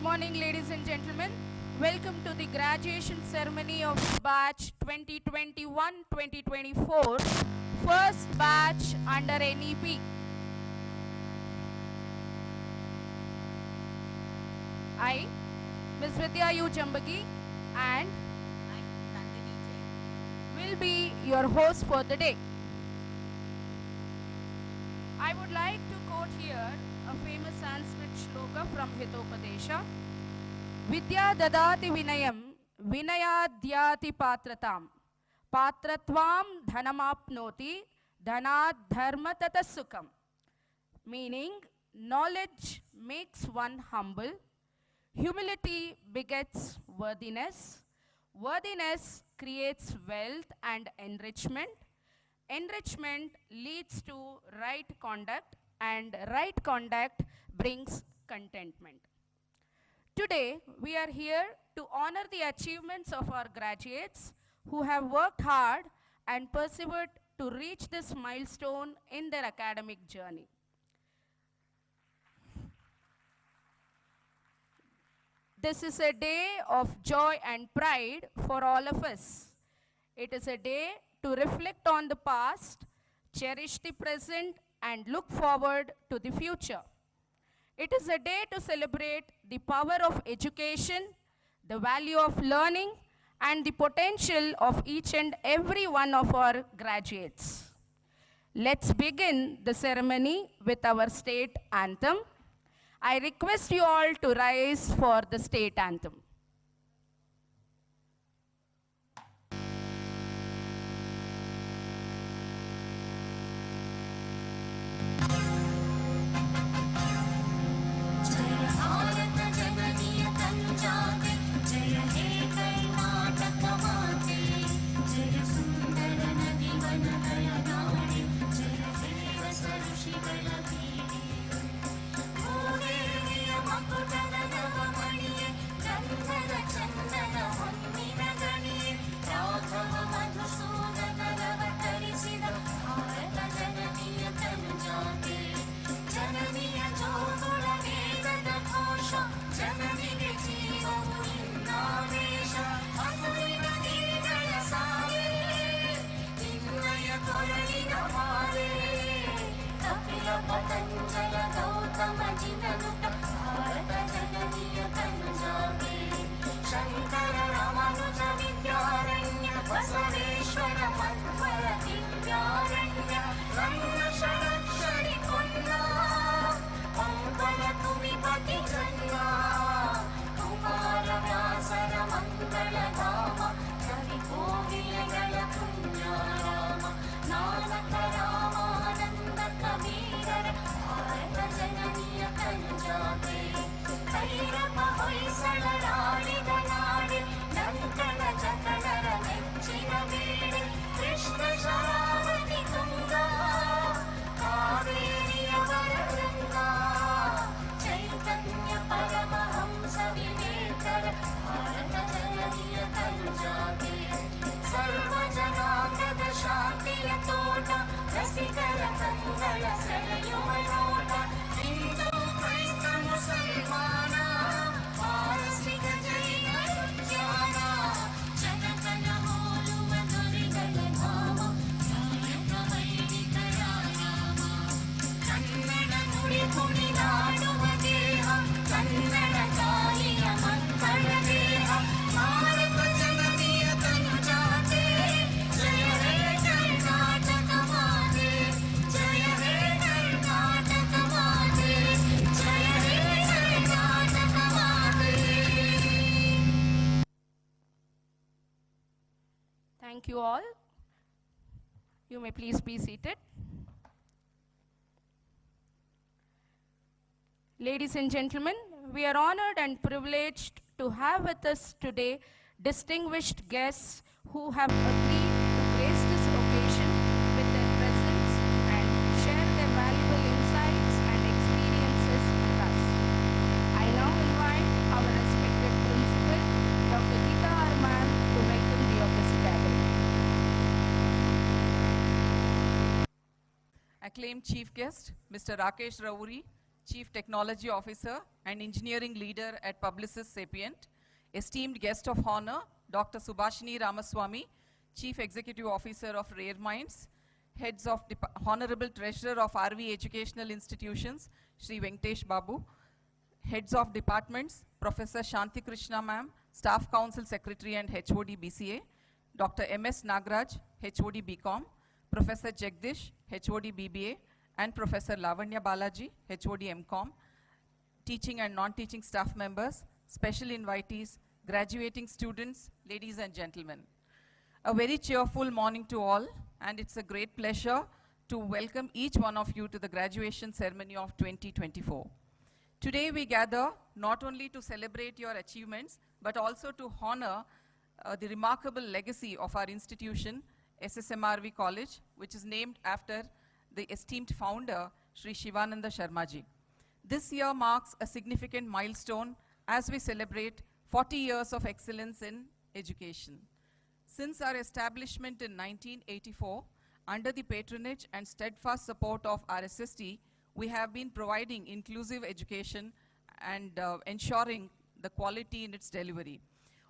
morning, ladies and gentlemen. Welcome to the graduation ceremony of batch 2021-2024, first batch under NEP. I, Ms. Vidya U. Jambagi, and will be your host for the day. I would like to quote here a famous Sanskrit shloka from Hitopadesha. Vidya dadati vinayam, vinayadhyati patratam, patratvam dhanamapnoti, dhanad dharma tatasukam. Meaning, knowledge makes one humble, humility begets worthiness, worthiness creates wealth and enrichment, enrichment leads to right conduct, and right conduct brings contentment. Today, we are here to honor the achievements of our graduates who have worked hard and persevered to reach this milestone in their academic journey. This is a day of joy and pride for all of us. It is a day to reflect on the past, cherish the present, and look forward to the future. It is a day to celebrate the power of education, the value of learning, and the potential of each and every one of our graduates. Let's begin the ceremony with our state anthem. I request you all to rise for the state anthem. Thank you all. You may please be seated. Ladies and gentlemen, we are honored and privileged to have with us today distinguished guests who have agreed to grace this occasion with their presence and share their valuable insights and experiences with us. I now invite our respected principal, Dr. Gita Arman, to welcome the august gathering. Acclaimed Chief Guest, Mr. Rakesh Rauri, Chief Technology Officer and Engineering Leader at Publicis Sapient. Esteemed Guest of Honor, Dr. Subhashini Ramaswamy, Chief Executive Officer of Rare Minds. Heads of Honorable Treasurer of RV Educational Institutions, Shri Venkatesh Babu. Heads of Departments, Professor Shanti Krishna Ma'am, Staff Council Secretary and HOD BCA. Dr. M.S. Nagraj, HOD BCom. Professor Jagdish, HOD BBA. And Professor Lavanya Balaji, HOD MCom. Teaching and non-teaching staff members, special invitees, graduating students, ladies and gentlemen. A very cheerful morning to all, and it's a great pleasure to welcome each one of you to the graduation ceremony of 2024. Today we gather not only to celebrate your achievements, but also to honor the remarkable legacy of our institution, SSMRV College, which is named after the esteemed founder, Sri Shivananda Sharmaji. This year marks a significant milestone as we celebrate 40 years of excellence in education. Since our establishment in 1984, under the patronage and steadfast support of RSST, we have been providing inclusive education and ensuring the quality in its delivery.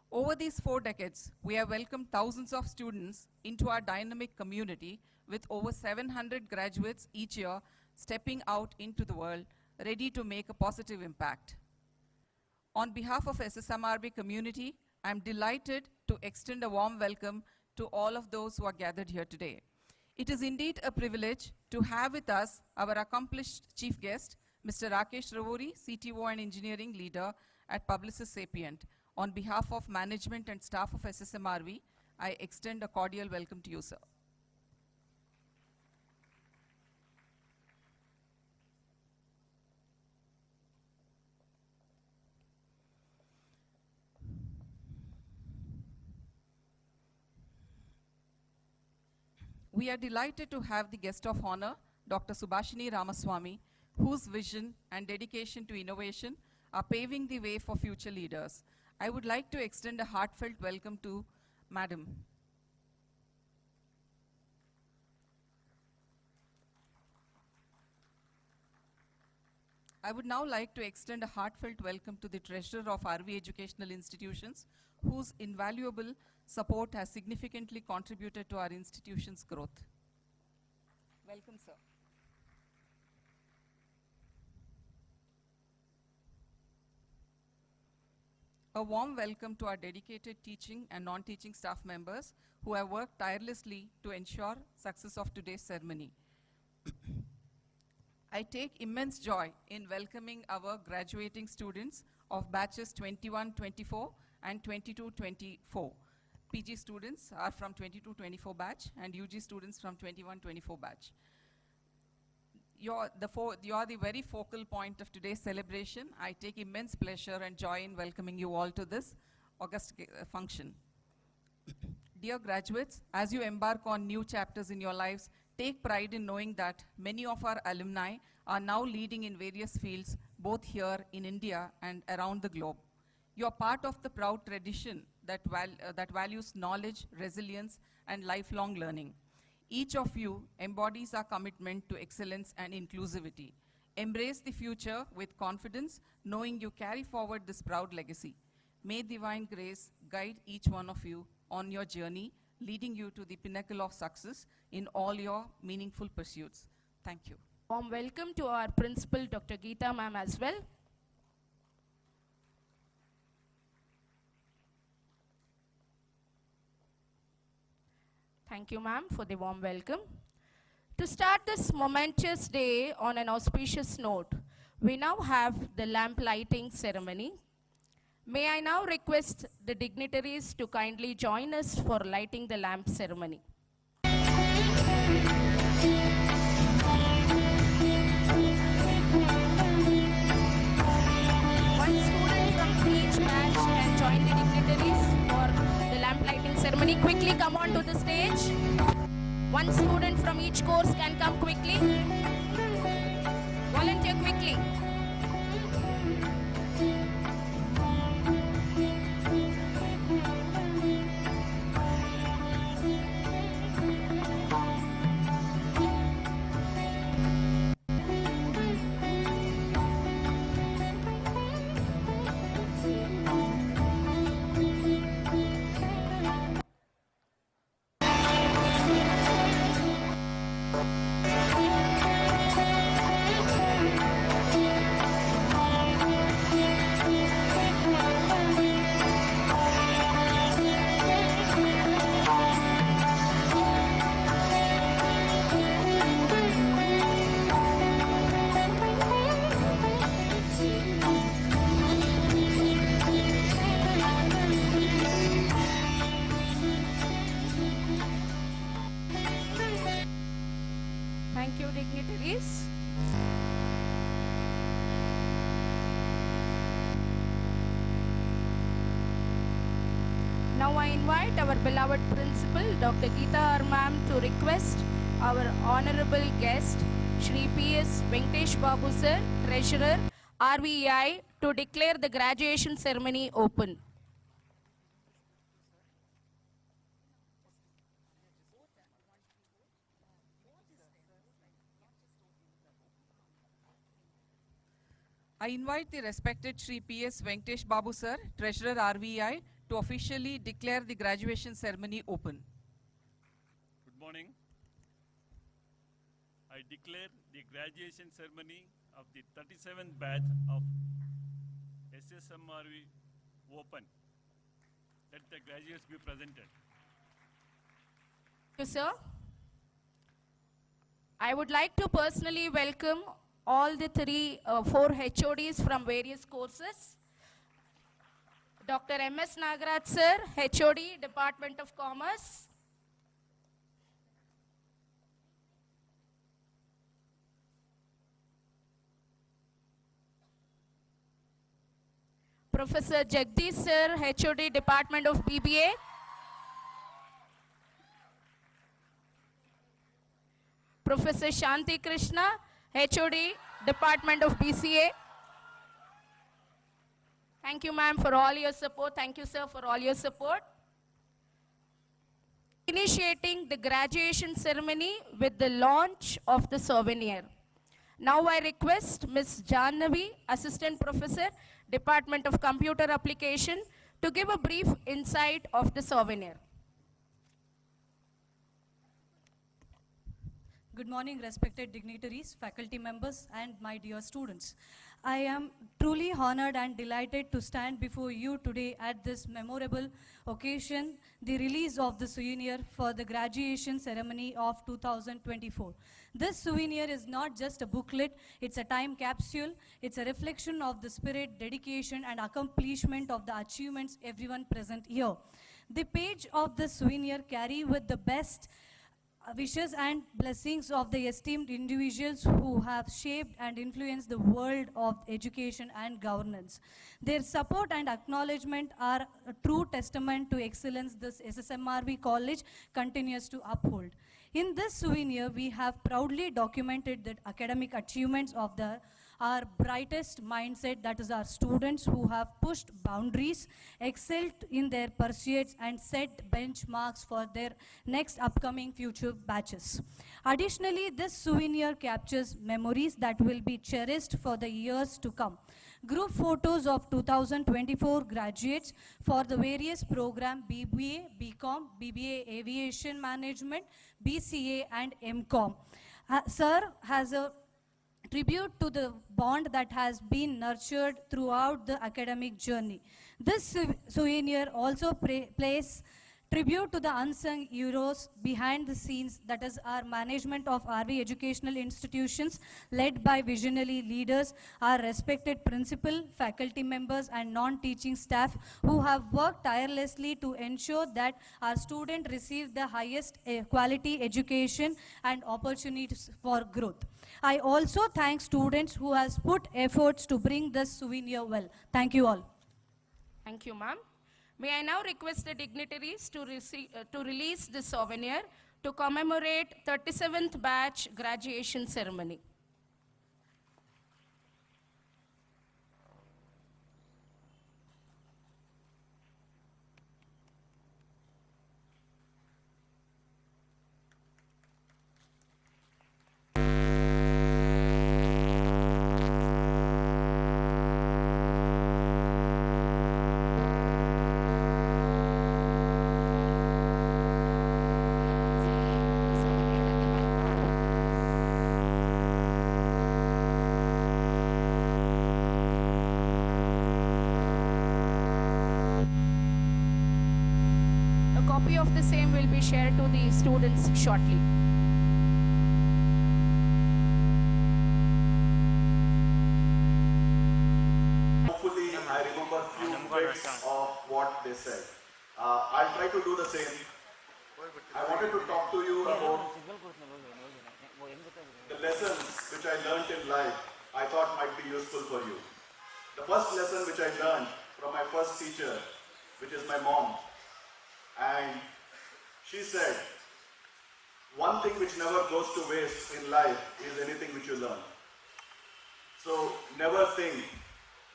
Over these 4 decades, we have welcomed thousands of students into our dynamic community with over 700 graduates each year stepping out into the world, ready to make a positive impact. On behalf of SSMRV community, I am delighted to extend a warm welcome to all of those who are gathered here today. It is indeed a privilege to have with us our accomplished chief guest, Mr. Rakesh Ravuri, CTO and Engineering Leader at Publicis Sapient. On behalf of management and staff of SSMRV, I extend a cordial welcome to you, sir. We are delighted to have the guest of honor, Dr. Subhashini Ramaswamy, whose vision and dedication to innovation are paving the way for future leaders. I would like to extend a heartfelt welcome to Madam. I would now like to extend a heartfelt welcome to the Treasurer of RV Educational Institutions, whose invaluable support has significantly contributed to our institution's growth. Welcome, sir. A warm welcome to our dedicated teaching and non-teaching staff members who have worked tirelessly to ensure success of today's ceremony. I take immense joy in welcoming our graduating students of batches 21-24 and 22-24. PG students are from 22-24 batch and UG students from 21-24 batch. You're the very focal point of today's celebration. I take immense pleasure and joy in welcoming you all to this August function. Dear graduates, as you embark on new chapters in your lives, take pride in knowing that many of our alumni are now leading in various fields, both here in India and around the globe. You are part of the proud tradition that values knowledge, resilience, and lifelong learning. Each of you embodies our commitment to excellence and inclusivity. Embrace the future with confidence, knowing you carry forward this proud legacy. May divine grace guide each one of you on your journey, leading you to the pinnacle of success in all your meaningful pursuits. Thank you. Warm welcome to our principal, Dr. Geeta ma'am, as well. Thank you, ma'am, for the warm welcome. To start this momentous day on an auspicious note, we now have the lamp lighting ceremony. May I now request the dignitaries to kindly join us for lighting the lamp ceremony. One student from each batch can join the dignitaries for the lamp lighting ceremony. Quickly come on to the stage. One student from each course can come quickly. Volunteer quickly. dignitaries. Now I invite our beloved principal, Dr. Geeta R. Ma'am, to request our honorable guest, Shri P.S. Venkatesh Babu Sir, Treasurer, RVEI, to declare the graduation ceremony open. I invite the respected Shri P.S. Venkatesh Babu Sir, Treasurer RVI, to officially declare the graduation ceremony open. Good morning. I declare the graduation ceremony of the 37th batch of SSMRV open. Let the graduates be presented. Thank you, sir. I would like to personally welcome all the four HODs from various courses. Dr. M.S. Nagaraj sir, HOD, Department of Commerce. Professor Jagdish sir, HOD, Department of BBA. Professor Shanti Krishna, HOD, Department of BCA. Thank you, ma'am, for all your support. Thank you, sir, for all your support. Initiating the graduation ceremony with the launch of the Souvenir. Now I request Ms. Jannavi, Assistant Professor, Department of Computer Application, to give a brief insight of the Souvenir. Good morning, respected dignitaries, faculty members, and my dear students. I am truly honored and delighted to stand before you today at this memorable occasion, the release of the souvenir for the graduation ceremony of 2024. This souvenir is not just a booklet, it's a time capsule, it's a reflection of the spirit, dedication, and accomplishment of the achievements everyone present here. The page of the souvenir carry with the best wishes and blessings of the esteemed individuals who have shaped and influenced the world of education and governance. Their support and acknowledgement are a true testament to excellence this SSMRV College continues to uphold. In this souvenir, we have proudly documented the academic achievements of our brightest mindset, that is our students who have pushed boundaries, excelled in their pursuits, and set benchmarks for their next upcoming future batches. Additionally, this souvenir captures memories that will be cherished for the years to come. Group photos of 2024 graduates for the various programs BBA, BCom, BBA Aviation Management, BCA, and MCom. Sir has a tribute to the bond that has been nurtured throughout the academic journey. This souvenir also plays tribute to the unsung heroes behind the scenes, that is our management of RV educational institutions led by visionary leaders, our respected principal, faculty members, and non-teaching staff who have worked tirelessly to ensure that our students receive the highest quality education and opportunities for growth. I also thank students who has put efforts to bring this souvenir well. Thank you all. Thank you, ma'am. May I now request the dignitaries to release the souvenir to commemorate 37th batch graduation ceremony. Copy of the same will be shared to the students shortly. Hopefully, I remember few bits of what they said. I'll try to do the same. I wanted to talk to you about the lessons which I learnt in life I thought might be useful for you. The first lesson which I learned from my first teacher, which is my mom, and she said, one thing which never goes to waste in life is anything which you learn. So never think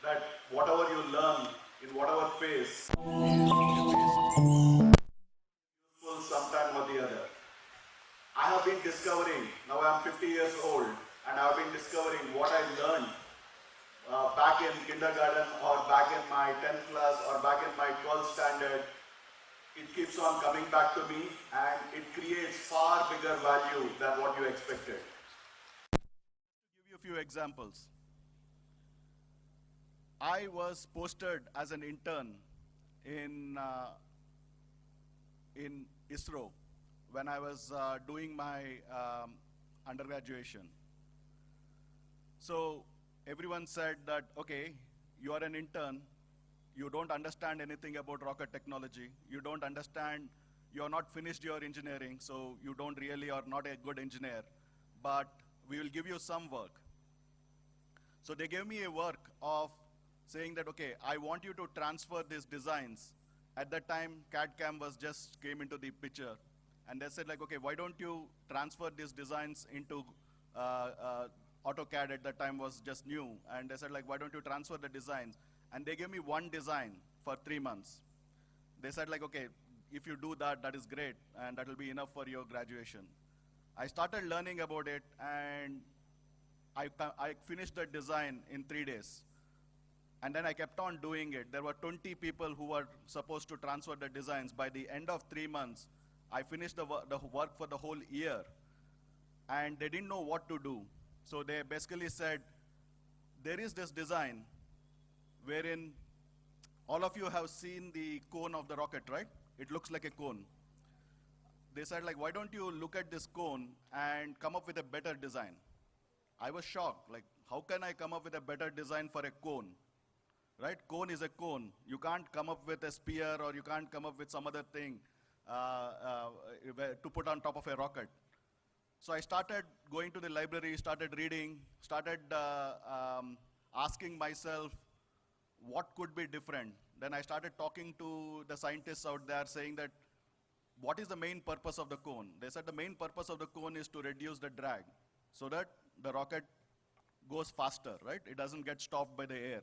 that whatever you learn in whatever phase useful sometime or the other. I have been discovering, now I am 50 years old, and I have been discovering what I learned back in kindergarten or back in my 10th class or back in my 12th standard. It keeps on coming back to me and it creates far bigger value than what you expected. To give you a few examples. I was posted as an intern in ISRO when I was doing my undergraduation. So everyone said that, okay, you are an intern, you don't understand anything about rocket technology, you don't understand, you're not finished your engineering, so you don't really are not a good engineer, but we will give you some work. So they gave me a work of saying that, okay, I want you to transfer these designs. At that time, CAD-CAM was just came into the picture. And they said like, okay, why don't you transfer these designs into AutoCAD at that time was just new. And they said like, why don't you transfer the designs? And they gave me one design for 3 months. They said like, okay, if you do that, that is great, and that will be enough for your graduation. I started learning about it, and I finished the design in 3 days. And then I kept on doing it. There were 20 people who were supposed to transfer the designs. By the end of 3 months, I finished the work for the whole year. And they didn't know what to do. So they basically said, there is this design wherein all of you have seen the cone of the rocket, right? It looks like a cone. They said like, why don't you look at this cone and come up with a better design? I was shocked, like, how can I come up with a better design for a cone? Right? Cone is a cone. You can't come up with a spear or you can't come up with some other thing to put on top of a rocket. So I started going to the library, started reading, started asking myself what could be different. Then I started talking to the scientists out there saying that, what is the main purpose of the cone? They said the main purpose of the cone is to reduce the drag so that the rocket goes faster, right? It doesn't get stopped by the air.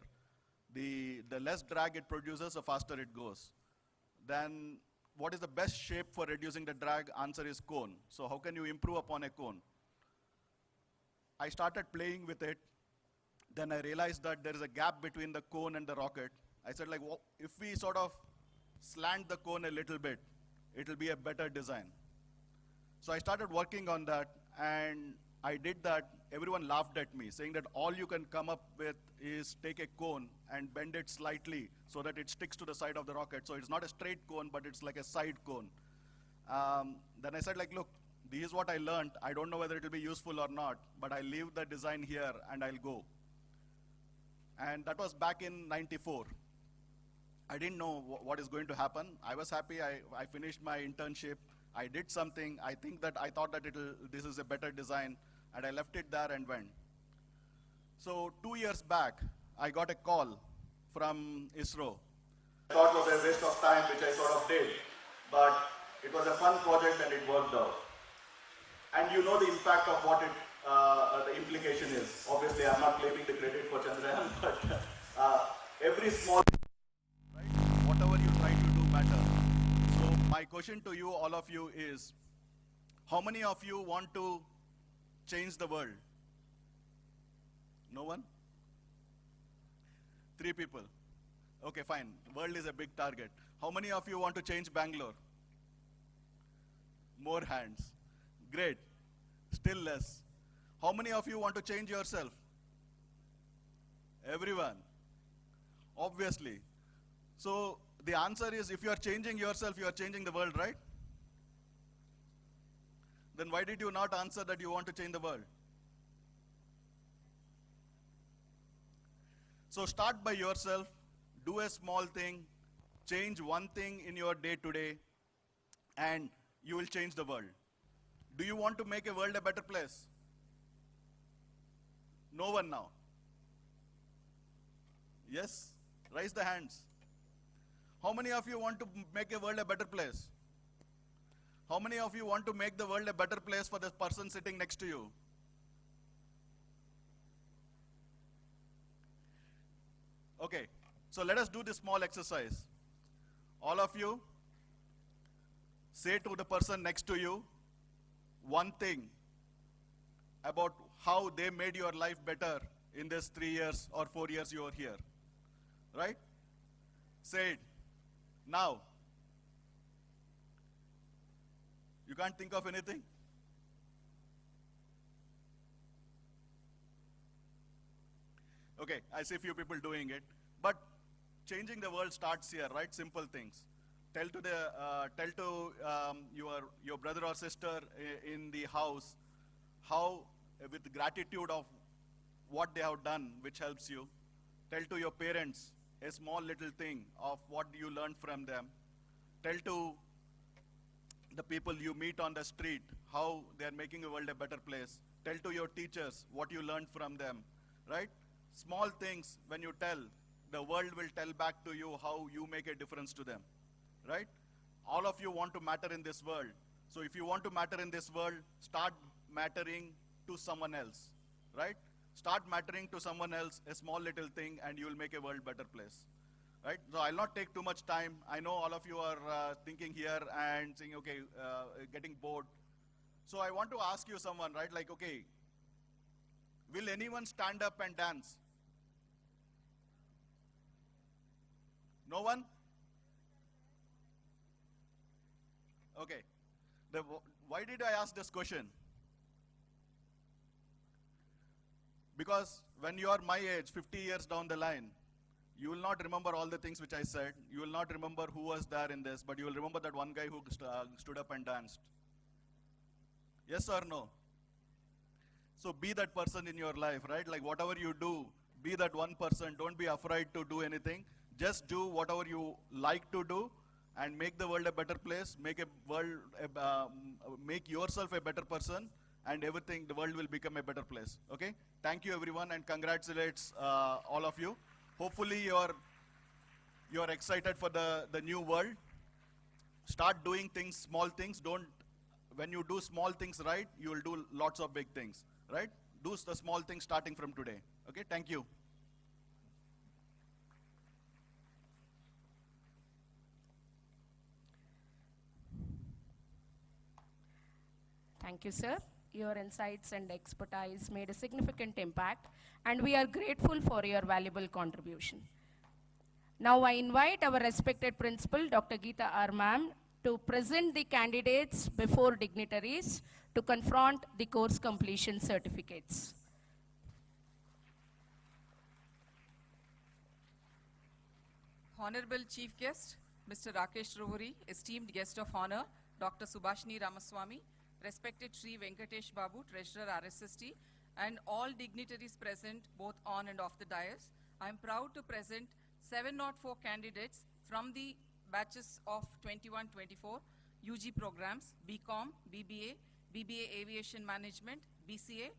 The less drag it produces, the faster it goes. Then what is the best shape for reducing the drag? Answer is cone. So how can you improve upon a cone? I started playing with it. Then I realized that there is a gap between the cone and the rocket. I said like, well, if we sort of slant the cone a little bit, it will be a better design. So I started working on that, and I did that. Everyone laughed at me, saying that all you can come up with is take a cone and bend it slightly so that it sticks to the side of the rocket. So it's not a straight cone, but it's like a side cone. Then I said like, look, this is what I learned. I don't know whether it will be useful or not, but I'll leave the design here and I'll go. And that was back in '94. I didn't know what is going to happen. I was happy. I finished my internship. I did something. I thought that this is a better design, and I left it there and went. So 2 years back, I got a call from ISRO. I thought it was a waste of time, which I sort of did, but it was a fun project and it worked out. And you know the impact of what the implication is. Obviously, I'm not claiming the credit for Chandrayaan, but every small thing, right? Whatever you try to do matters. So my question to you, all of you, is how many of you want to change the world? No one? 3 people. Okay, fine. World is a big target. How many of you want to change Bangalore? More hands. Great. Still less. How many of you want to change yourself? Everyone. Obviously. So the answer is, if you are changing yourself, you are changing the world, right? Then why did you not answer that you want to change the world? So start by yourself, do a small thing, change one thing in your day-to-day, and you will change the world. Do you want to make a world a better place? No one now. Yes? Raise the hands. How many of you want to make the world a better place? How many of you want to make the world a better place for the person sitting next to you? Okay, so let us do this small exercise. All of you, say to the person next to you one thing about how they made your life better in this 3 years or 4 years you are here. Right? Say it. Now. You can't think of anything? Okay, I see a few people doing it. But changing the world starts here, right? Simple things. Tell to your brother or sister in the house how, with gratitude of what they have done, which helps you. Tell to your parents a small little thing of what you learned from them. Tell to the people you meet on the street how they are making the world a better place. Tell to your teachers what you learned from them, right? Small things, when you tell, the world will tell back to you how you make a difference to them, right? All of you want to matter in this world. So if you want to matter in this world, start mattering to someone else, right? Start mattering to someone else, a small little thing, and you will make a world better place, right? So I'll not take too much time. I know all of you are thinking here and saying, okay, getting bored. So I want to ask you someone, right? Like, okay, will anyone stand up and dance? No one? Okay. Why did I ask this question? Because when you are my age, 50 years down the line, you will not remember all the things which I said. You will not remember who was there in this, but you will remember that one guy who stood up and danced. Yes or no? So be that person in your life, right? Like whatever you do, be that one person. Don't be afraid to do anything. Just do whatever you like to do and make the world a better place, make yourself a better person, and everything, the world will become a better place, okay? Thank you everyone and congratulates all of you. Hopefully you're excited for the new world. Start doing things, small things. When you do small things right, you will do lots of big things, right? Do the small things starting from today, okay? Thank you. Thank you, sir. Your insights and expertise made a significant impact, and we are grateful for your valuable contribution. Now I invite our respected principal, Dr. Geeta R. Ma'am, to present the candidates before dignitaries to confront the course completion certificates. Honorable Chief Guest, Mr. Rakesh Rovuri, esteemed guest of honor, Dr. Subhashini Ramaswamy, respected Sri Venkatesh Babu, Treasurer RSST, and all dignitaries present both on and off the dais, I am proud to present 704 candidates from the batches of 21-24 UG programs, BCom, BBA, BBA Aviation Management, BCA,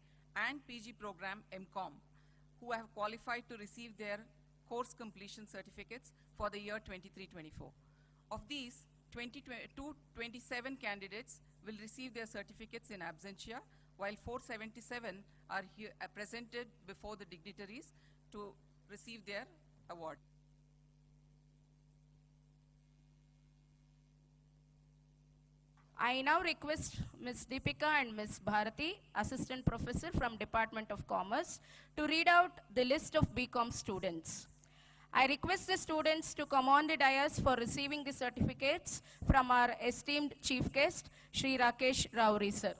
and PG program MCom, who have qualified to receive their course completion certificates for the year 23-24. Of these, 227 candidates will receive their certificates in absentia, while 477 are here, presented before the dignitaries to receive their award. I now request Ms. Deepika and Ms. Bharati, Assistant Professor from Department of Commerce, to read out the list of BCom students. I request the students to come on the dais for receiving the certificates from our esteemed Chief Guest, Shri Rakesh Rovuri, sir.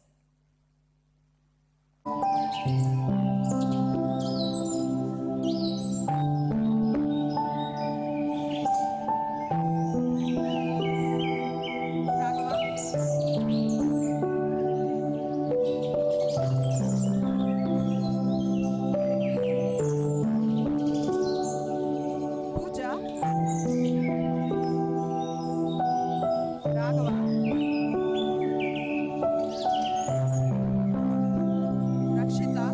Rakshita,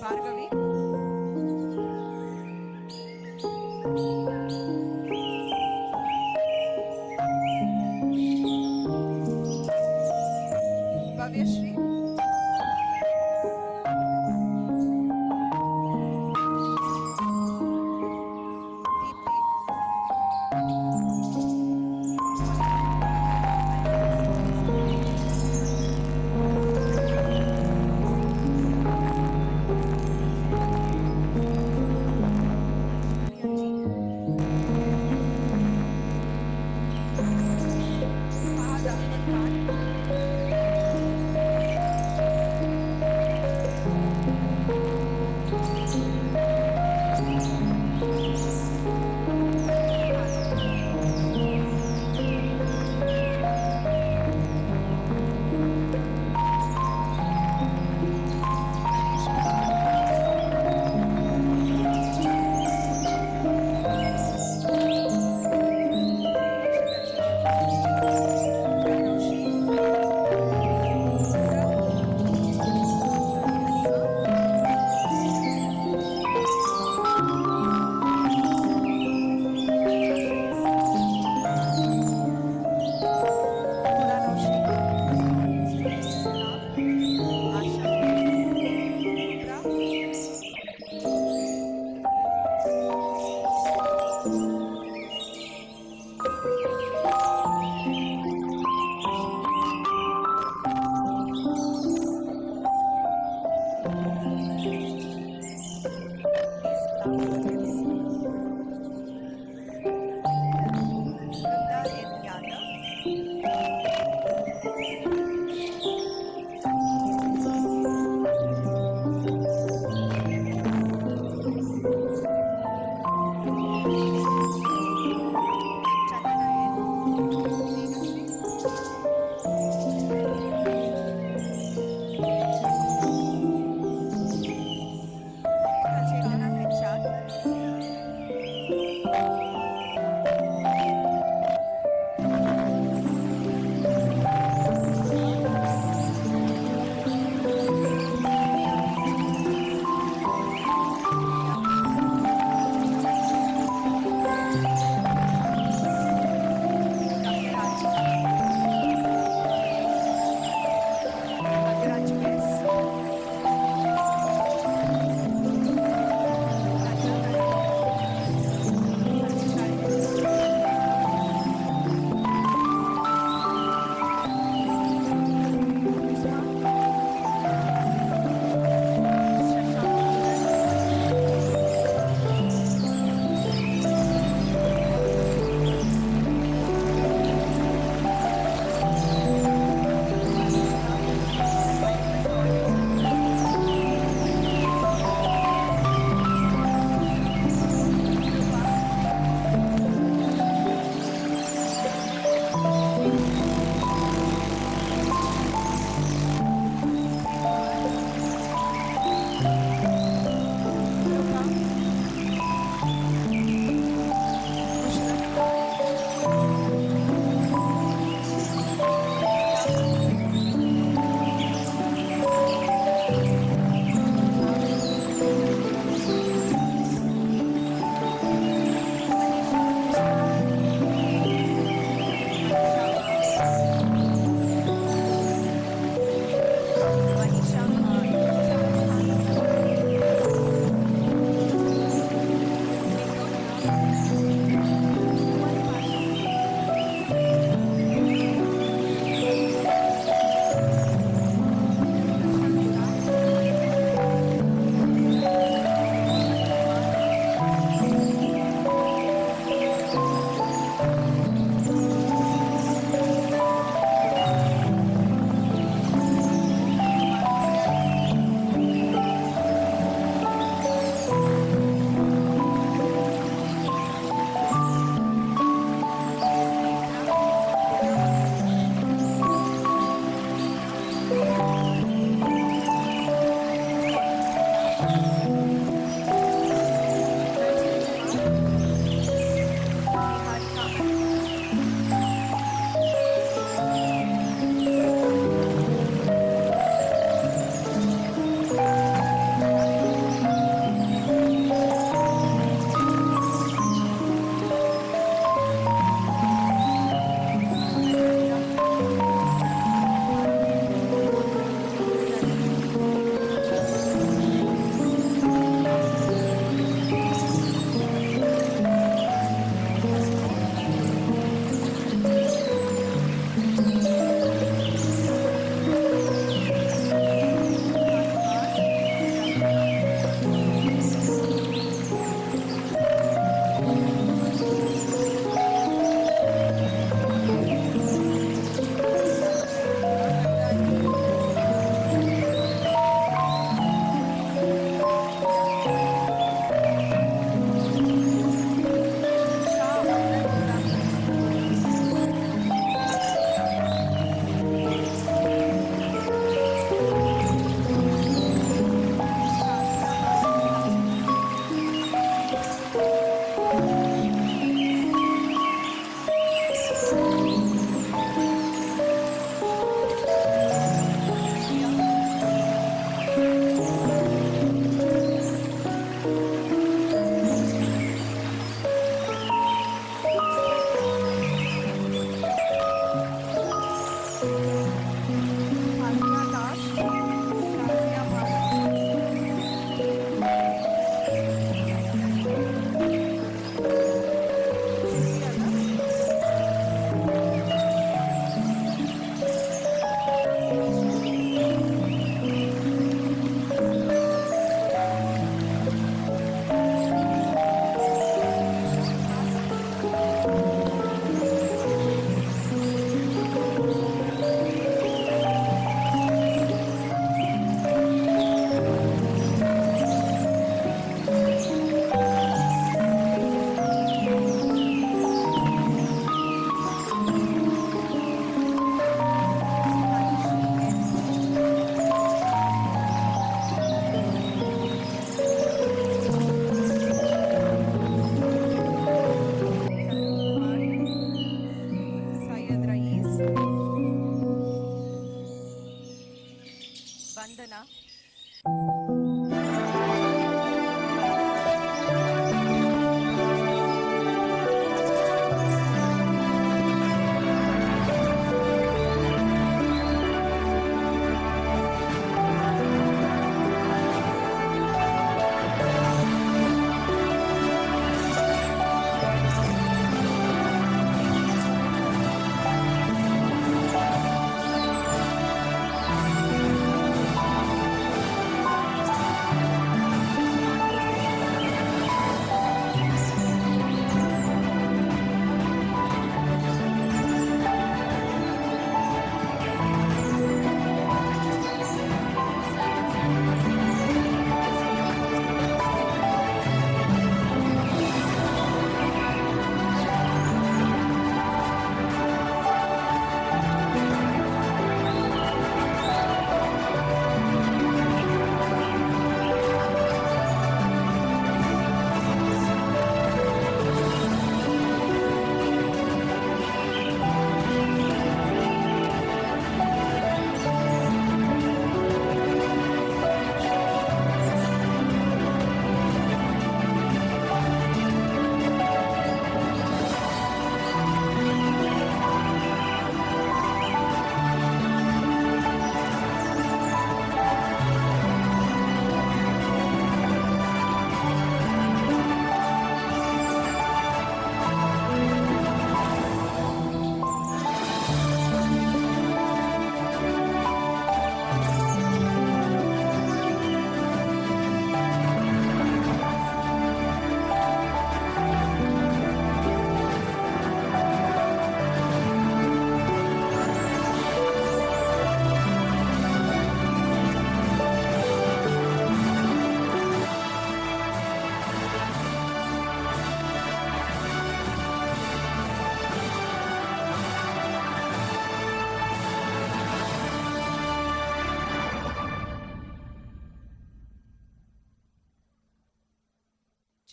Bhargavi. Bhavyashri. Deepti. Fahad Ahmed Khan.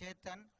Chetan,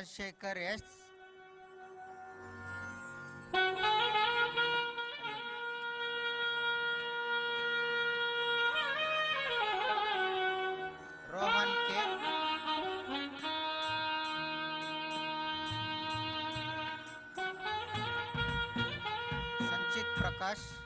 Rajshekar S. Rohan K. Sanchit Prakash.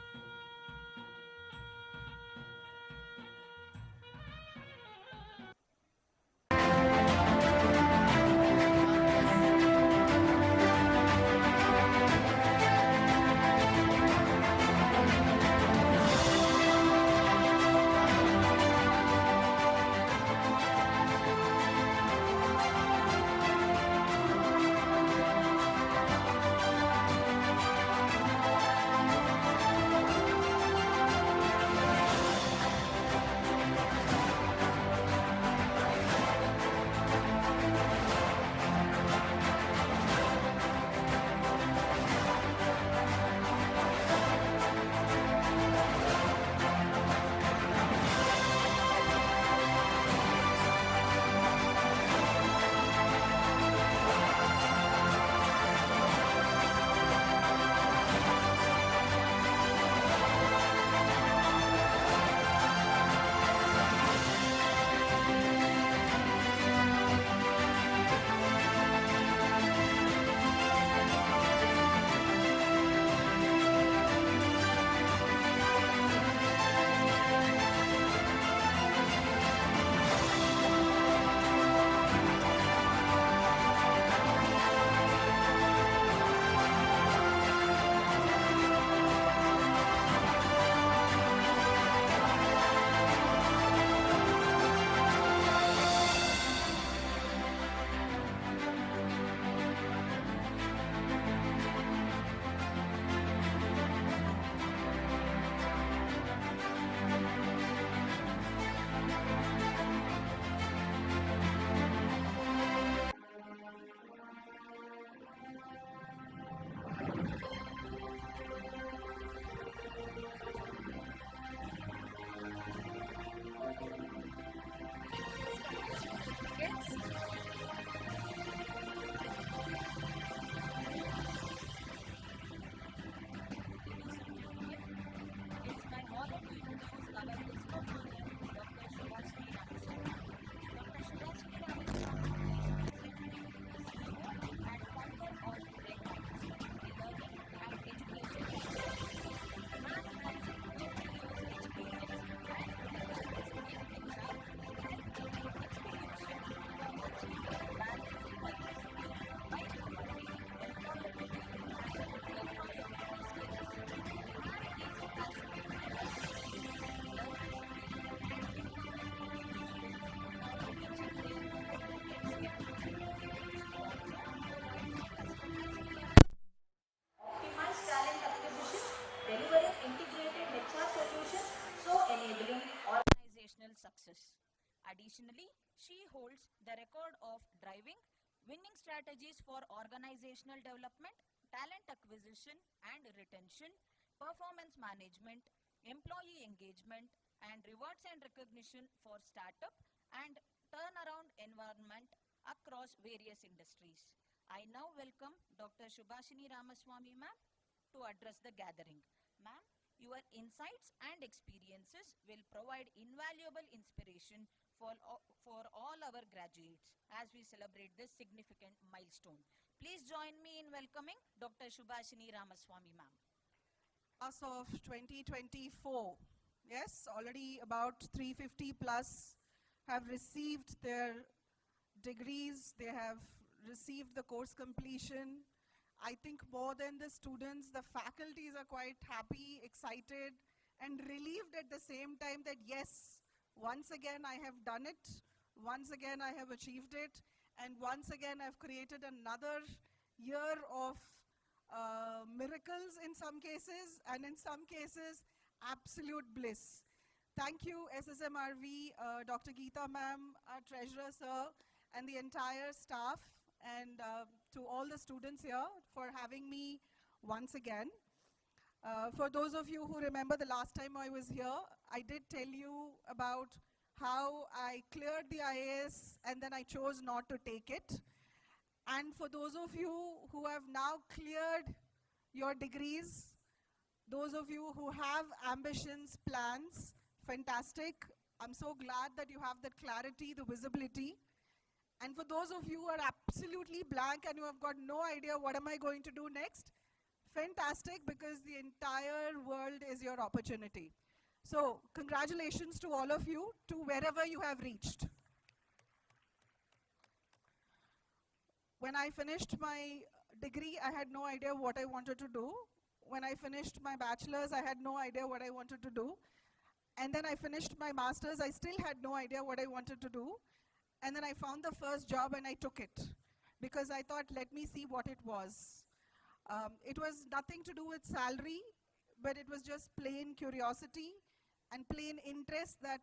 She holds the record of driving, winning strategies for organizational development, talent acquisition and retention, performance management, employee engagement, and rewards and recognition for startup and turnaround environment across various industries. I now welcome Dr. Subhashini Ramaswamy ma'am to address the gathering. Ma'am, your insights and experiences will provide invaluable inspiration for all our graduates as we celebrate this significant milestone. Please join me in welcoming Dr. Subhashini Ramaswamy ma'am. Class of 2024, yes, already about 350 plus have received their degrees, they have received the course completion. I think more than the students, the faculties are quite happy, excited, and relieved at the same time that yes, once again I have done it, once again I have achieved it, and once again I've created another year of miracles in some cases, and in some cases, absolute bliss. Thank you, SSMRV, Dr. Geeta ma'am, our treasurer sir, and the entire staff, and to all the students here for having me once again. For those of you who remember the last time I was here, I did tell you about how I cleared the IAS and then I chose not to take it. And for those of you who have now cleared your degrees, those of you who have ambitions, plans, fantastic. I'm so glad that you have that clarity, the visibility. And for those of you who are absolutely blank and you have got no idea what am I going to do next, fantastic, because the entire world is your opportunity. So congratulations to all of you, to wherever you have reached. When I finished my degree, I had no idea what I wanted to do. When I finished my bachelor's, I had no idea what I wanted to do. And then I finished my master's, I still had no idea what I wanted to do. And then I found the first job and I took it because I thought, let me see what it was. It was nothing to do with salary, but it was just plain curiosity and plain interest that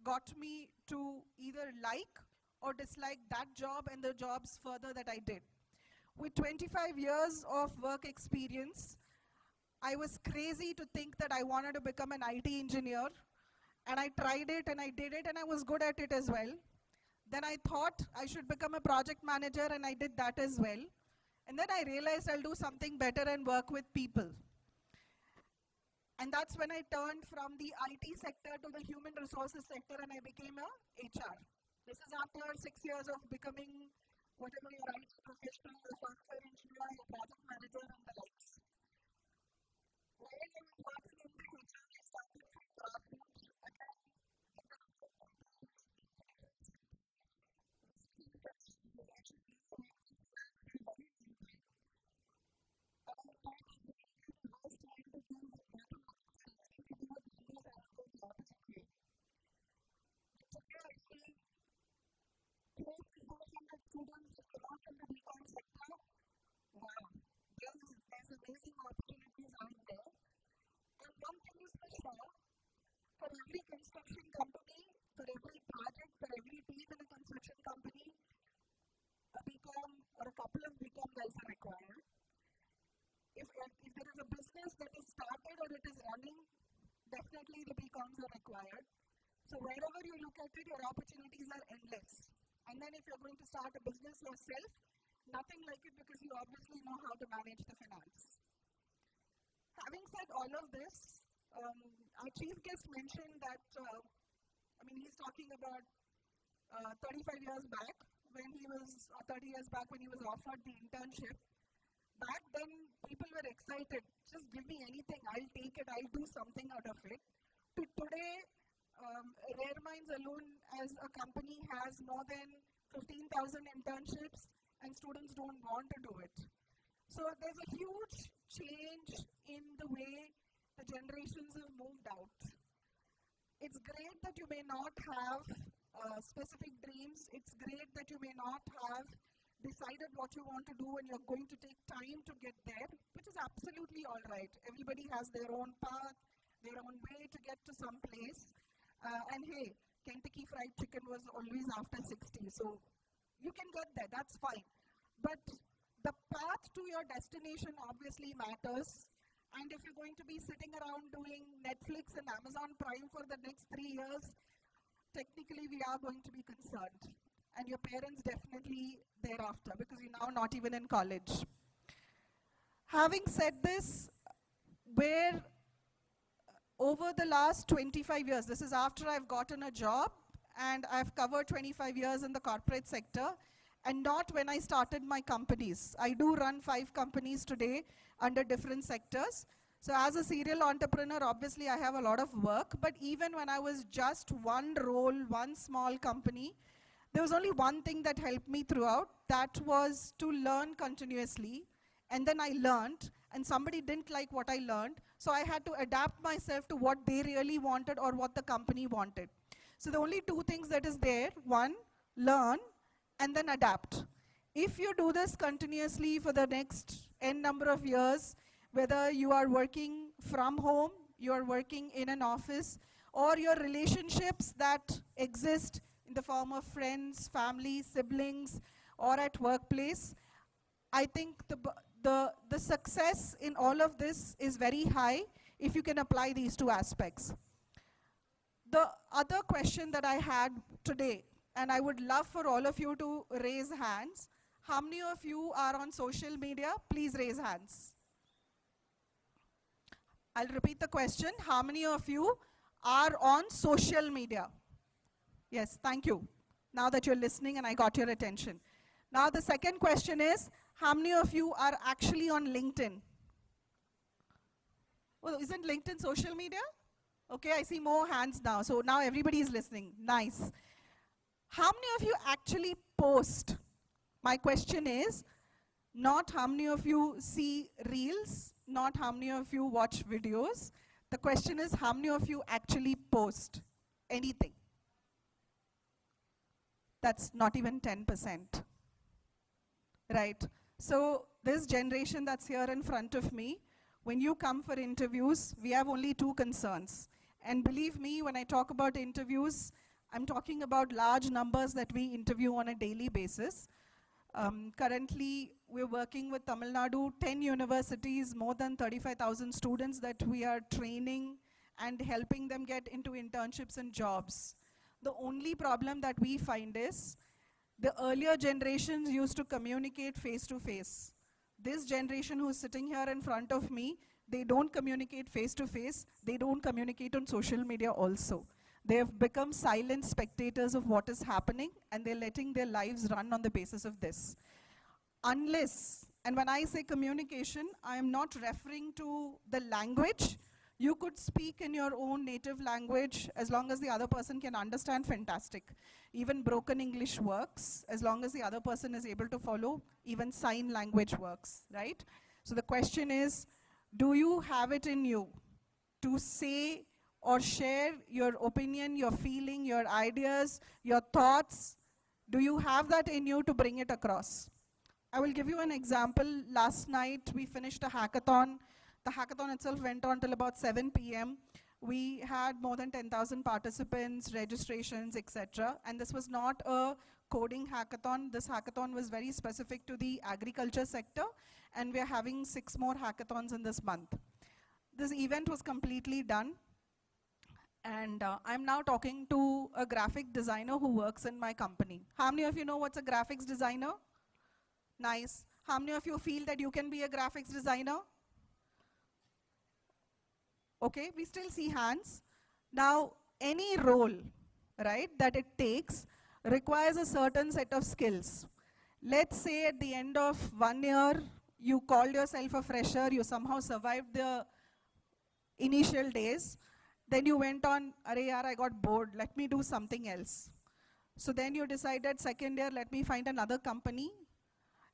got me to either like or dislike that job and the jobs further that I did. With 25 years of work experience, I was crazy to think that I wanted to become an IT engineer, and I tried it and I did it and I was good at it as well. Then I thought I should become a project manager and I did that as well. And then I realized I'll do something better and work with people. And that's when I turned from the IT sector to the human resources sector and I became a HR. This is after 6 years of becoming whatever your IT professional, a software engineer, a project manager and the likes. While I was working in the HR, I started from grassroots again. There's amazing opportunities out there. And one thing is for sure, for every construction company, for every project, for every team in a construction company, a BCom or a couple of BCom guys are required. If there is a business that is started or it is running, definitely the BComs are required. So wherever you look at it, your opportunities are endless. And then if you're going to start a business yourself, nothing like it because you obviously know how to manage the finance. Having said all of this, our chief guest mentioned that, he's talking about 35 years back when he was, 30 years back when he was offered the internship. Back then, people were excited. Just give me anything, I'll take it, I'll do something out of it. To today, Rare Minds alone as a company has more than 15,000 internships and students don't want to do it. So there's a huge change in the way the generations have moved out. It's great that you may not have specific dreams. It's great that you may not have decided what you want to do and you're going to take time to get there, which is absolutely all right. Everybody has their own path, their own way to get to some place. And hey, Kentucky Fried Chicken was always after 60. So you can get there, that's fine. But the path to your destination obviously matters. And if you're going to be sitting around doing Netflix and Amazon Prime for the next 3 years, technically we are going to be concerned. And your parents definitely thereafter, because you're now not even in college. Having said this, where over the last 25 years, this is after I've gotten a job, and I've covered 25 years in the corporate sector, and not when I started my companies. I do run 5 companies today under different sectors. So as a serial entrepreneur, obviously I have a lot of work, but even when I was just one role, one small company, there was only one thing that helped me throughout. That was to learn continuously. And then I learned, and somebody didn't like what I learned, so I had to adapt myself to what they really wanted or what the company wanted. So the only 2 things that is there: one, learn, and then adapt. If you do this continuously for the next n number of years, whether you are working from home, you are working in an office, or your relationships that exist in the form of friends, family, siblings, or at workplace, I think the success in all of this is very high if you can apply these 2 aspects. The other question that I had today, and I would love for all of you to raise hands. How many of you are on social media? Please raise hands. I'll repeat the question. How many of you are on social media? Yes, thank you. Now that you're listening and I got your attention. Now the second question is, how many of you are actually on LinkedIn? Well, isn't LinkedIn social media? Okay, I see more hands now. So now everybody is listening. Nice. How many of you actually post? My question is, not how many of you see reels, not how many of you watch videos. The question is, how many of you actually post anything? That's not even 10%. Right? So this generation that's here in front of me, when you come for interviews, we have only 2 concerns. And believe me, when I talk about interviews, I'm talking about large numbers that we interview on a daily basis. Currently, we're working with Tamil Nadu, 10 universities, more than 35,000 students that we are training and helping them get into internships and jobs. The only problem that we find is, the earlier generations used to communicate face to face. This generation who's sitting here in front of me, they don't communicate face to face, they don't communicate on social media also. They have become silent spectators of what is happening, and they're letting their lives run on the basis of this. Unless, and when I say communication, I am not referring to the language. You could speak in your own native language as long as the other person can understand, fantastic. Even broken English works as long as the other person is able to follow. Even sign language works, right? So the question is, do you have it in you to say or share your opinion, your feeling, your ideas, your thoughts? Do you have that in you to bring it across? I will give you an example. Last night we finished a hackathon. The hackathon itself went on till about 7 p.m. We had more than 10,000 participants, registrations, etc. And this was not a coding hackathon. This hackathon was very specific to the agriculture sector, and we're having 6 more hackathons in this month. This event was completely done. And I'm now talking to a graphic designer who works in my company. How many of you know what's a graphics designer? Nice. How many of you feel that you can be a graphics designer? Okay, we still see hands. Now, any role, right, that it takes requires a certain set of skills. Let's say at the end of 1 year, you called yourself a fresher, you somehow survived the initial days. Then you went on, "Arey yaar, I got bored, let me do something else." So then you decided, second year, let me find another company.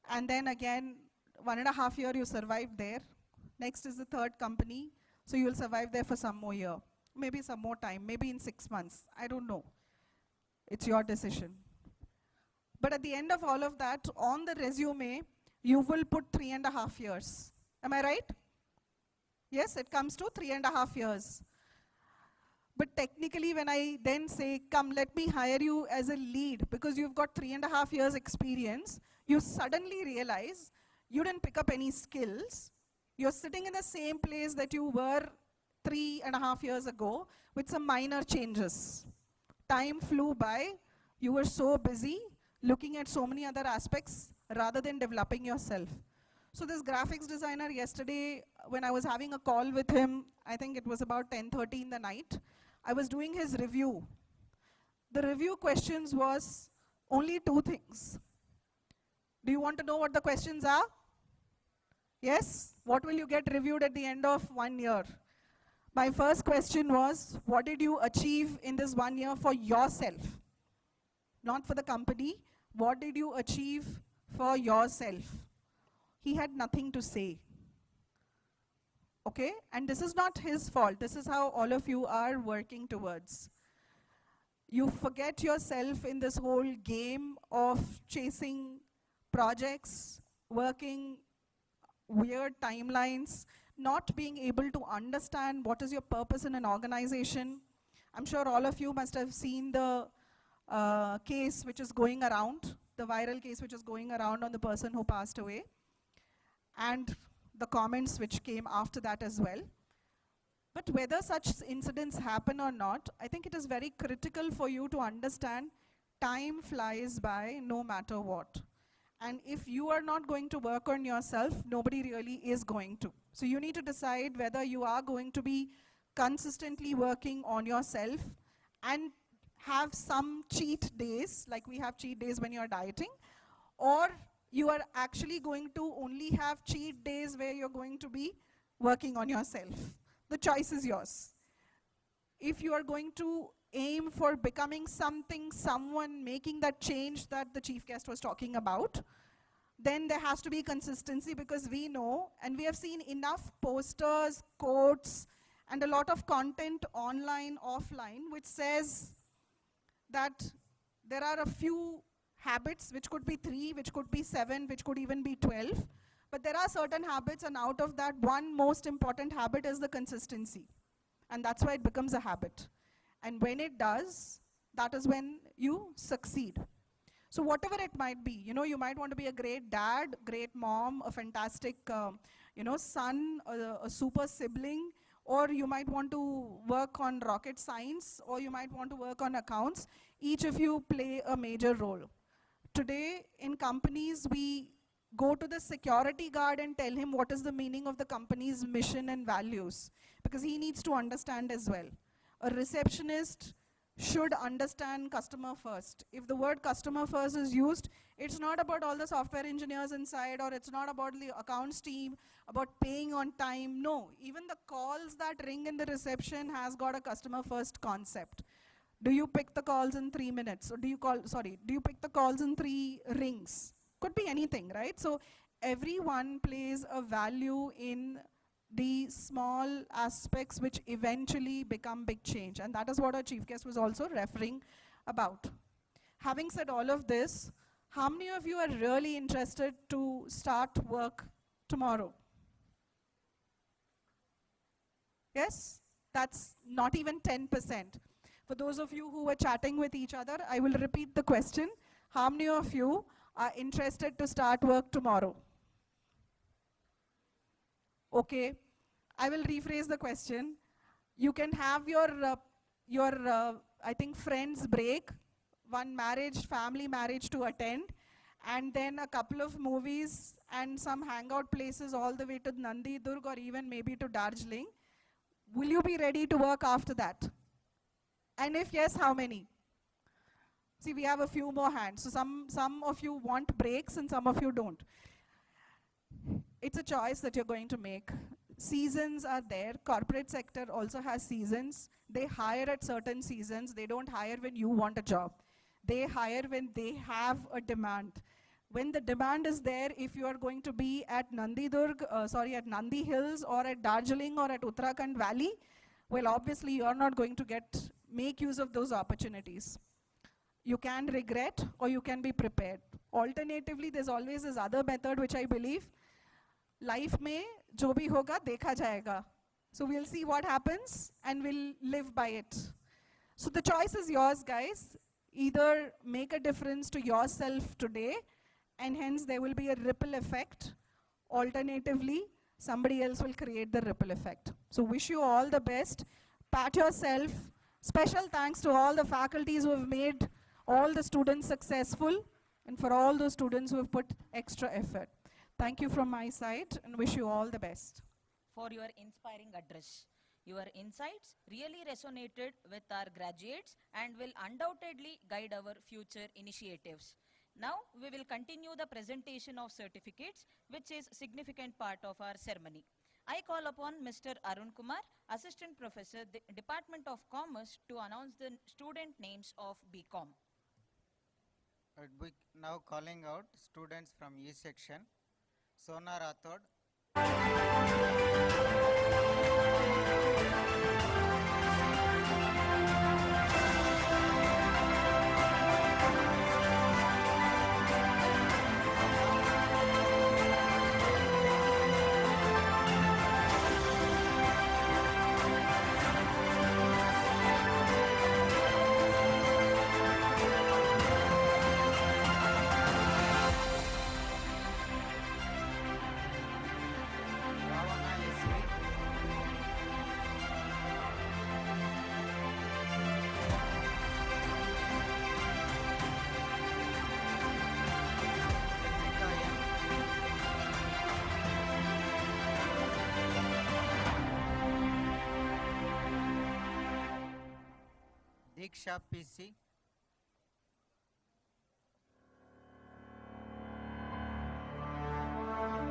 And then again, 1.5 years you survived there. Next is the third company. So you will survive there for some more year. Maybe some more time, maybe in 6 months. I don't know. It's your decision. But at the end of all of that, on the resume, you will put 3.5 years. Am I right? Yes, it comes to 3.5 years. But technically, when I then say, come, let me hire you as a lead because you've got 3.5 years experience, you suddenly realize you didn't pick up any skills. You're sitting in the same place that you were 3.5 years ago with some minor changes. Time flew by. You were so busy looking at so many other aspects rather than developing yourself. So this graphics designer yesterday, when I was having a call with him, I think it was about 10:30 in the night, I was doing his review. The review questions was only 2 things. Do you want to know what the questions are? Yes? What will you get reviewed at the end of 1 year? My first question was, what did you achieve in this 1 year for yourself? Not for the company. What did you achieve for yourself? He had nothing to say. Okay? And this is not his fault. This is how all of you are working towards. You forget yourself in this whole game of chasing projects, working weird timelines, not being able to understand what is your purpose in an organization. I'm sure all of you must have seen the case which is going around, the viral case which is going around on the person who passed away, and the comments which came after that as well. But whether such incidents happen or not, I think it is very critical for you to understand time flies by no matter what. And if you are not going to work on yourself, nobody really is going to. So you need to decide whether you are going to be consistently working on yourself and have some cheat days, like we have cheat days when you are dieting, or you are actually going to only have cheat days where you're going to be working on yourself. The choice is yours. If you are going to aim for becoming something, someone, making that change that the chief guest was talking about, then there has to be consistency, because we know, and we have seen enough posters, quotes, and a lot of content online, offline, which says that there are a few habits, which could be 3, which could be 7, which could even be 12. But there are certain habits, and out of that, one most important habit is the consistency. And that's why it becomes a habit. And when it does, that is when you succeed. So whatever it might be, you might want to be a great dad, great mom, a fantastic, son, a super sibling, or you might want to work on rocket science, or you might want to work on accounts. Each of you play a major role. Today, in companies, we go to the security guard and tell him what is the meaning of the company's mission and values, because he needs to understand as well. A receptionist should understand customer first. If the word customer first is used, it's not about all the software engineers inside, or it's not about the accounts team, about paying on time. No, even the calls that ring in the reception has got a customer first concept. Do you pick the calls in 3 minutes? Or do you pick the calls in 3 rings? Could be anything, right? So everyone plays a value in the small aspects which eventually become big change. And that is what our chief guest was also referring about. Having said all of this, how many of you are really interested to start work tomorrow? Yes? That's not even 10%. For those of you who were chatting with each other, I will repeat the question. How many of you are interested to start work tomorrow? Okay. I will rephrase the question. You can have your I think, friends break, one family marriage to attend, and then a couple of movies and some hangout places all the way to Nandi Durg, or even maybe to Darjeeling. Will you be ready to work after that? And if yes, how many? See, we have a few more hands. So some of you want breaks and some of you don't. It's a choice that you're going to make. Seasons are there. Corporate sector also has seasons. They hire at certain seasons. They don't hire when you want a job. They hire when they have a demand. When the demand is there, if you are going to be at at Nandi Hills, or at Darjeeling, or at Uttarakhand Valley, well, obviously you are not going to make use of those opportunities. You can regret, or you can be prepared. Alternatively, there's always this other method which I believe, life mein jo bhi hoga dekha jayega, So we'll see what happens and we'll live by it. So the choice is yours, guys. Either make a difference to yourself today, and hence there will be a ripple effect. Alternatively, somebody else will create the ripple effect. So wish you all the best. Pat yourself. Special thanks to all the faculties who have made all the students successful, and for all those students who have put extra effort. Thank you from my side and wish you all the best. For your inspiring address. Your insights really resonated with our graduates and will undoubtedly guide our future initiatives. Now we will continue the presentation of certificates, which is a significant part of our ceremony. I call upon Mr. Arun Kumar, Assistant Professor, Department of Commerce, to announce the student names of BCom. We now calling out students from E section. Sona Rathod. Ravana SV. Deepika M. Diksha PC.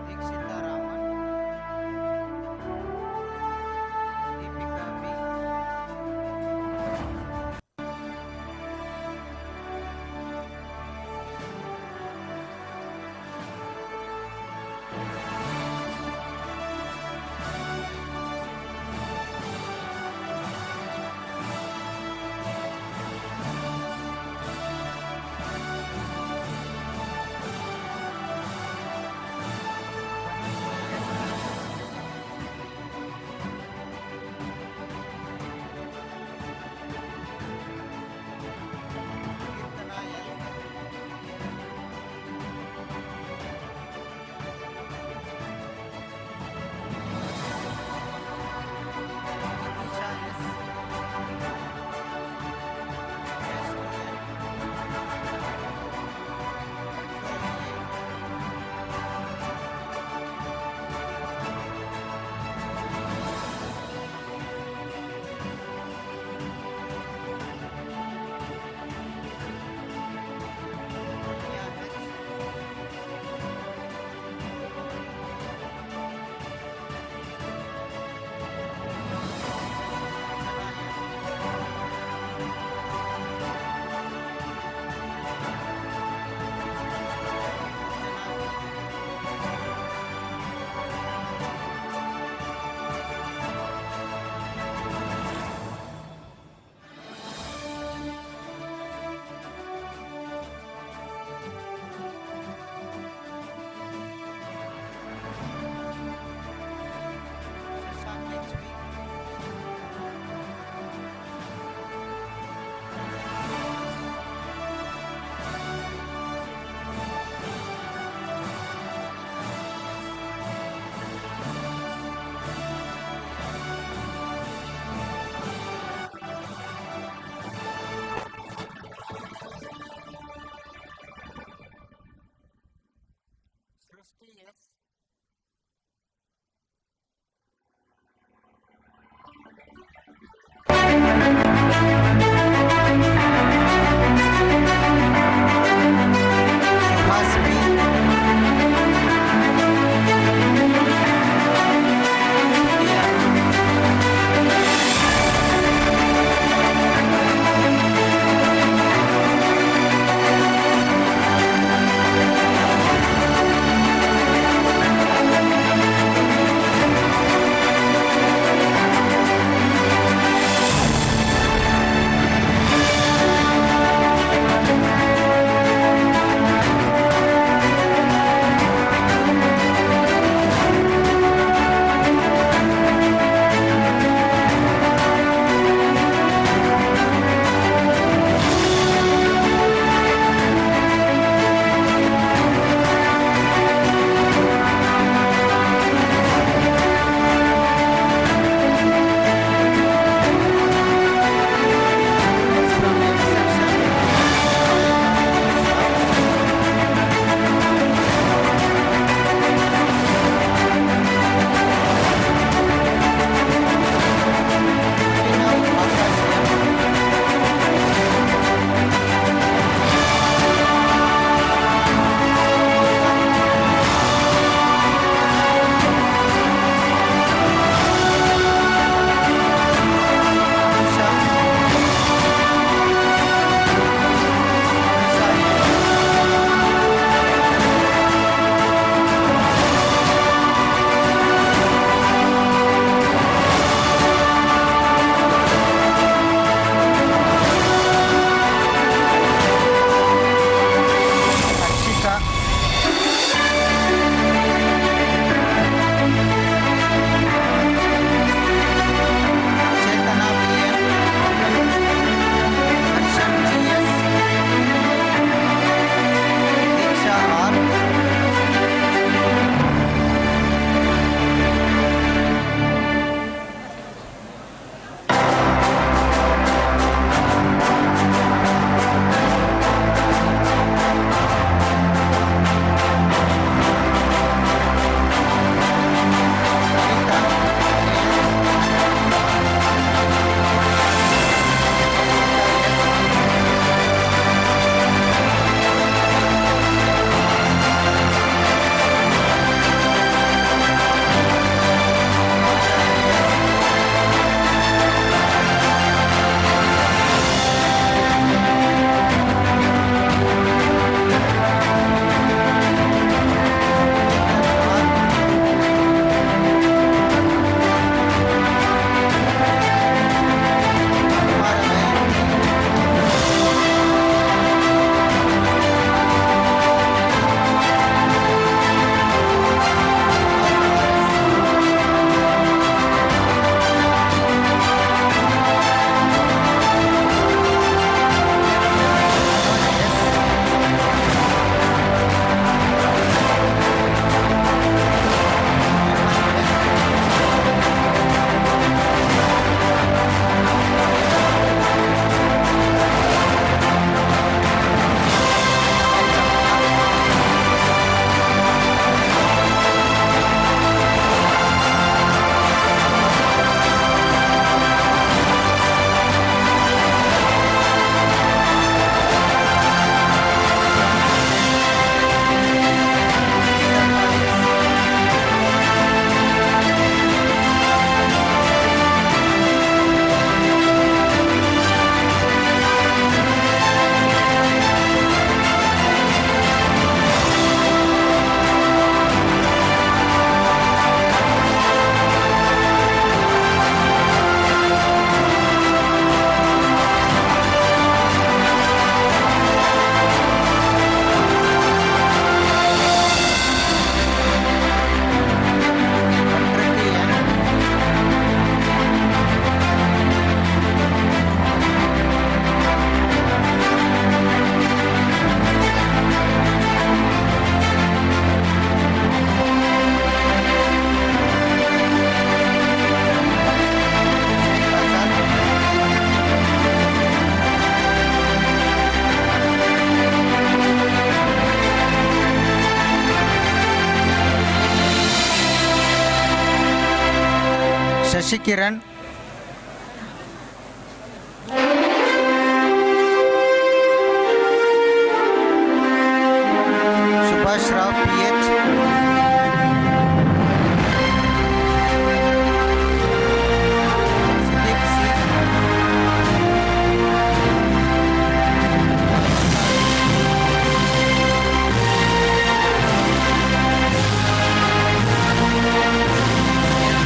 Dikshita Raman. Deepika B. Shashikiran, Subhash Rao PH, Sudeep C, Sushma M, Smith Dinesh,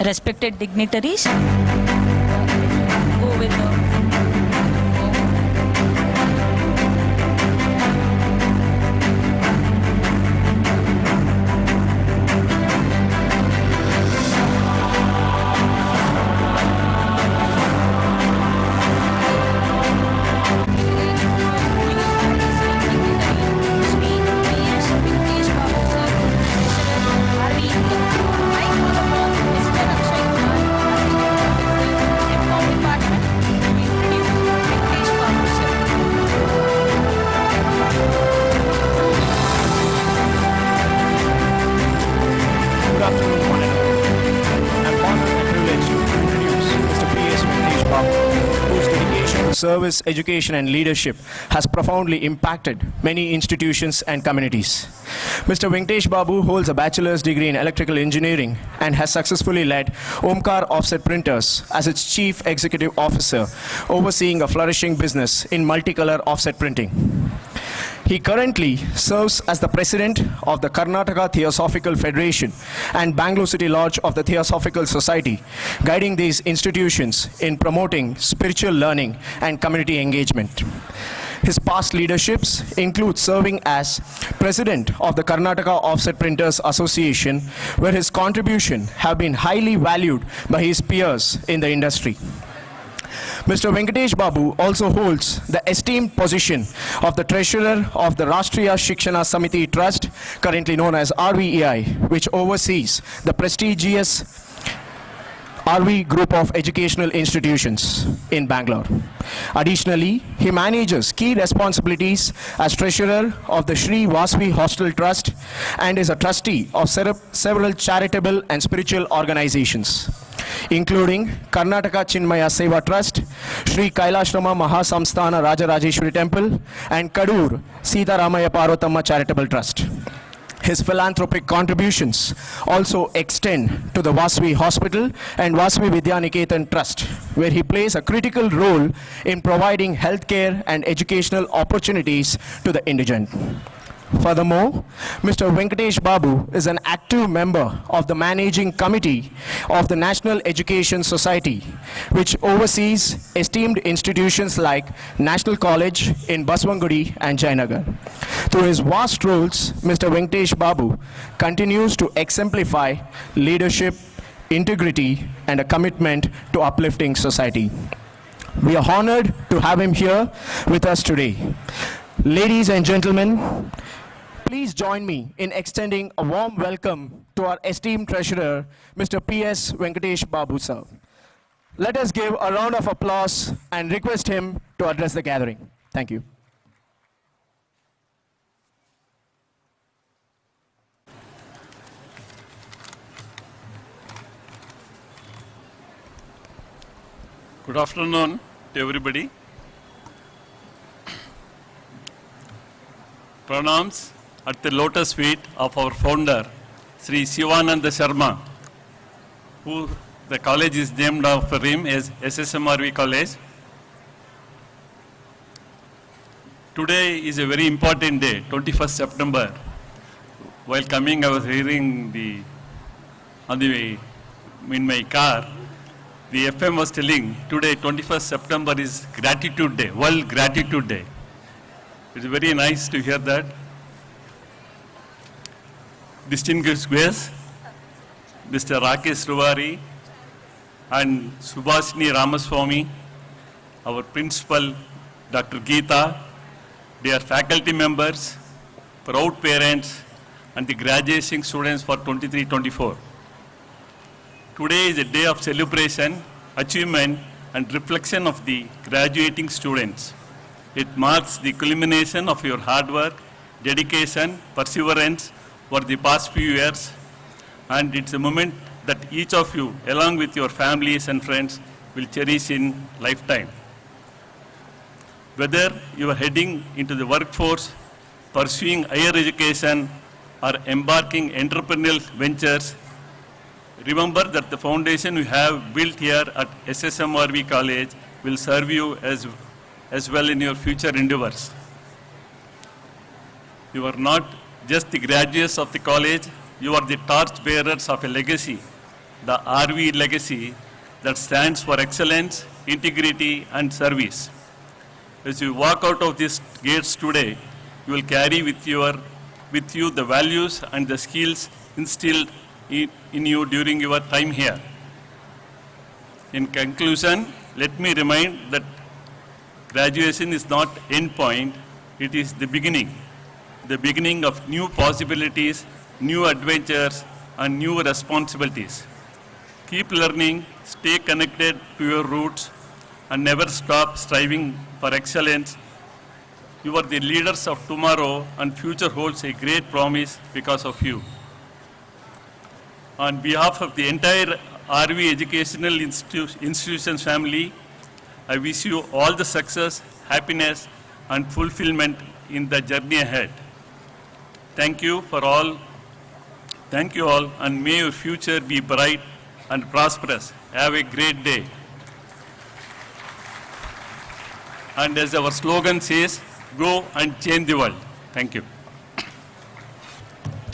Respected dignitaries, go with the Good afternoon, one and all. I'm honored and privileged to introduce Mr. P.S. Venkatesh Babu, whose dedication to service, education, and leadership has profoundly impacted many institutions and communities. Mr. Venkatesh Babu holds a bachelor's degree in electrical engineering and has successfully led Omkar Offset Printers as its chief executive officer, overseeing a flourishing business in multicolor offset printing. He currently serves as the president of the Karnataka Theosophical Federation and Bangalore City Lodge of the Theosophical Society, guiding these institutions in promoting spiritual learning and community engagement. His past leaderships include serving as president of the Karnataka Offset Printers Association, where his contribution have been highly valued by his peers in the industry. Mr. Venkatesh Babu also holds the esteemed position of the treasurer of the Rashtriya Shikshana Samiti Trust, currently known as RVEI, which oversees the prestigious RV group of educational institutions in Bangalore. Additionally, he manages key responsibilities as treasurer of the Sri Vasvi Hostel Trust and is a trustee of several charitable and spiritual organizations, including Karnataka Chinmaya Seva Trust, Sri Kailashrama Mahasamsthana Rajarajeshwari Temple, and Kadur Sita Ramaya Parvathamma Charitable Trust. His philanthropic contributions also extend to the Vasvi Hospital and Vasvi Vidyaniketan Trust, where he plays a critical role in providing healthcare and educational opportunities to the indigent. Furthermore, Mr. Venkatesh Babu is an active member of the managing committee of the National Education Society, which oversees esteemed institutions like National College in Baswangudi and Jayanagar. Through his vast roles, Mr. Venkatesh Babu continues to exemplify leadership, integrity, and a commitment to uplifting society. We are honored to have him here with us today. Ladies and gentlemen, please join me in extending a warm welcome to our esteemed treasurer, Mr. P.S. Venkatesh Babu, sir. Let us give a round of applause and request him to address the gathering. Thank you. Good afternoon to everybody. Pranams at the lotus feet of our founder, Sri Sivananda Sharma, who the college is named after him as SSMRV College. Today is a very important day, 21st September. While coming, I was hearing in my car, the FM was telling today, 21st September is Gratitude Day, World Gratitude Day. It's very nice to hear that. Distinguished guests, Mr. Rakesh Ruvari and Subhashini Ramaswamy, our principal, Dr. Geeta, dear faculty members, proud parents, and the graduating students for 23-24. Today is a day of celebration, achievement, and reflection of the graduating students. It marks the culmination of your hard work, dedication, perseverance for the past few years, and it's a moment that each of you, along with your families and friends, will cherish in lifetime. Whether you are heading into the workforce, pursuing higher education, or embarking entrepreneurial ventures, remember that the foundation you have built here at SSMRV College will serve you as well in your future endeavors. You are not just the graduates of the college, you are the torch bearers of a legacy, the RV legacy that stands for excellence, integrity, and service. As you walk out of these gates today, you will carry with you the values and the skills instilled in you during your time here. In conclusion, let me remind that graduation is not end point, it is the beginning of new possibilities, new adventures, and new responsibilities. Keep learning, stay connected to your roots, and never stop striving for excellence. You are the leaders of tomorrow, and future holds a great promise because of you. On behalf of the entire RV Educational Institutions family, I wish you all the success, happiness, and fulfillment in the journey ahead. Thank you all, and may your future be bright and prosperous. Have a great day. And as our slogan says, go and change the world. Thank you.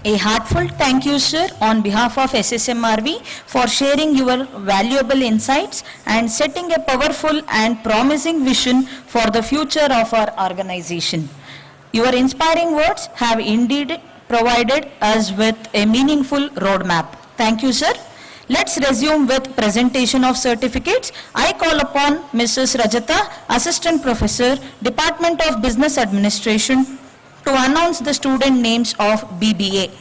A heartfelt thank you, sir, on behalf of SSMRV for sharing your valuable insights and setting a powerful and promising vision for the future of our organization. Your inspiring words have indeed provided us with a meaningful roadmap. Thank you, sir. Let's resume with presentation of certificates. I call upon Mrs. Rajata, Assistant Professor, Department of Business Administration, to announce the student names of BBA.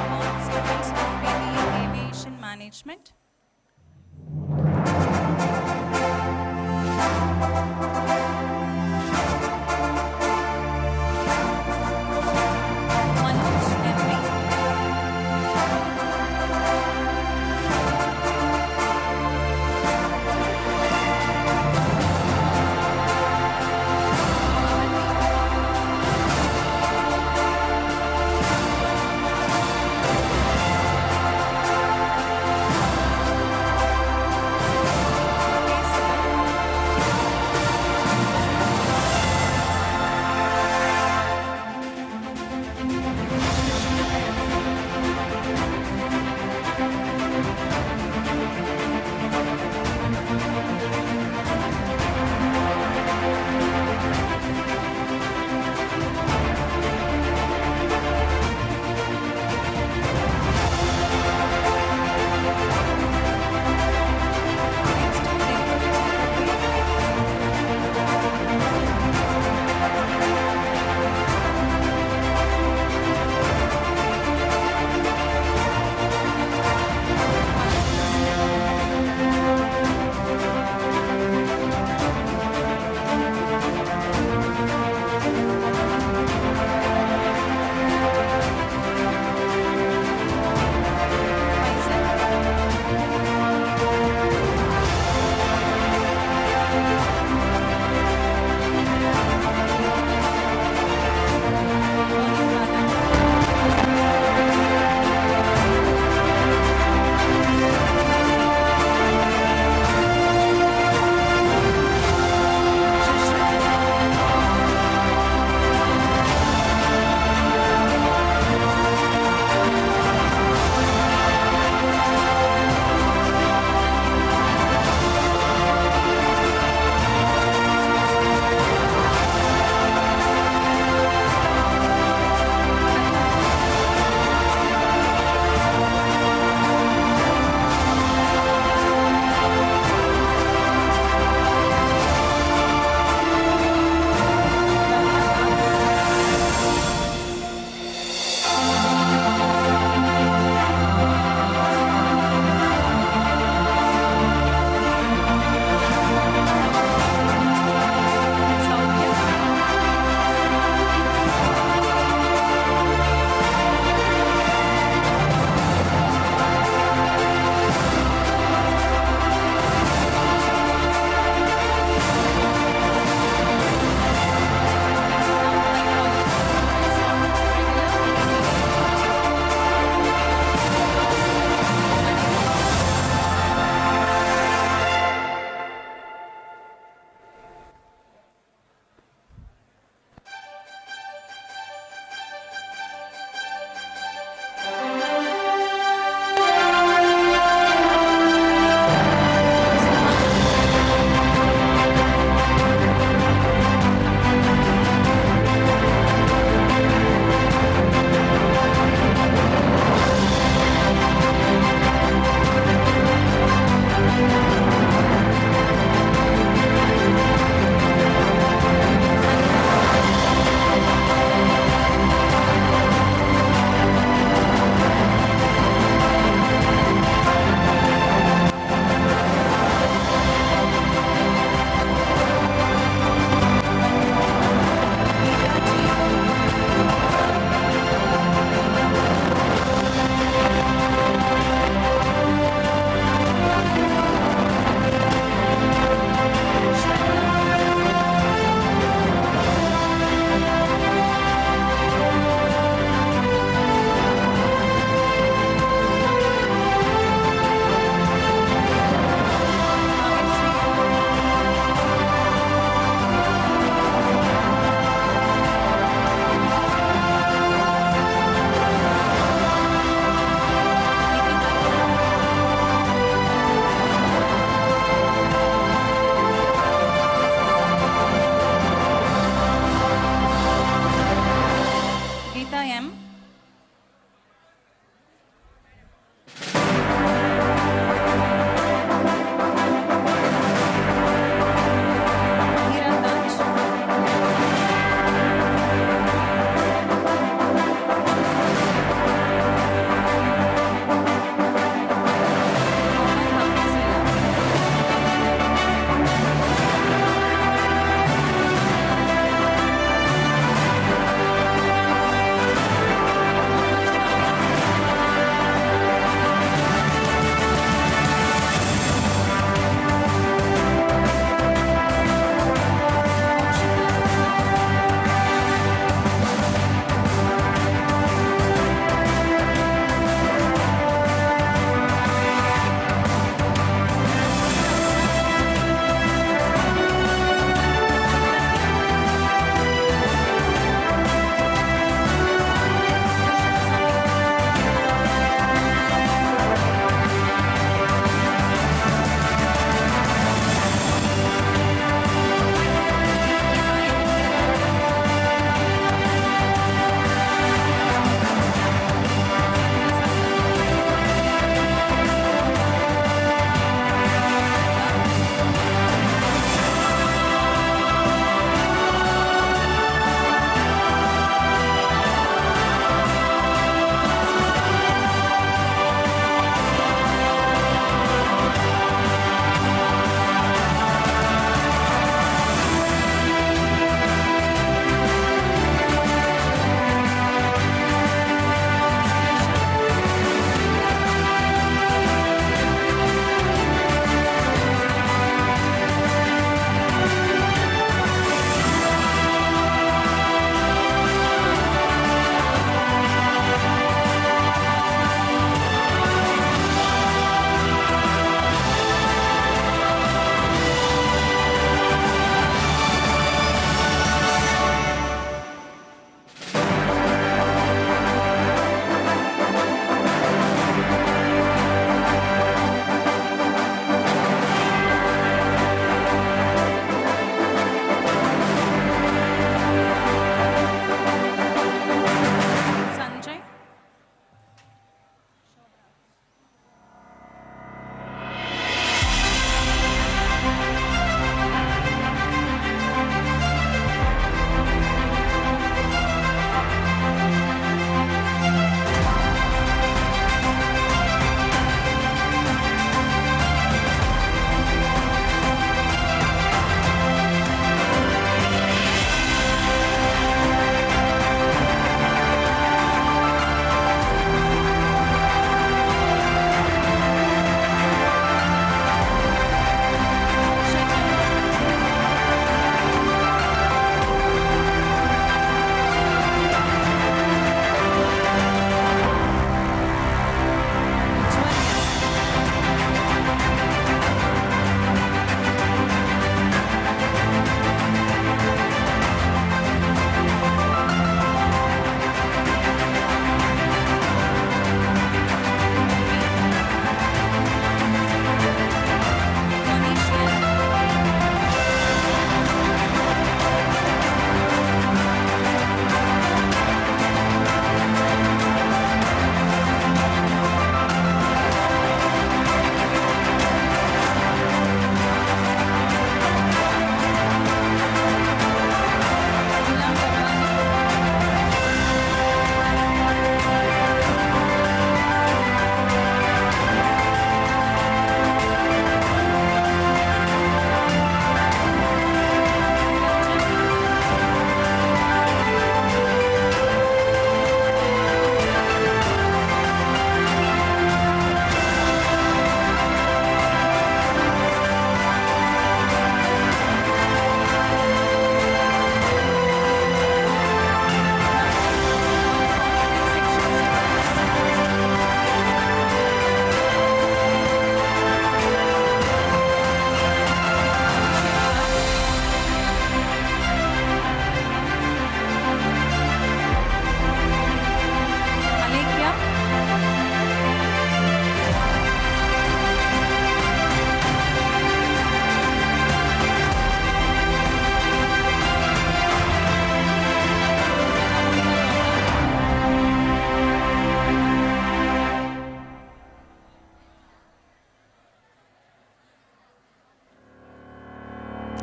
All students of BBA Aviation Management.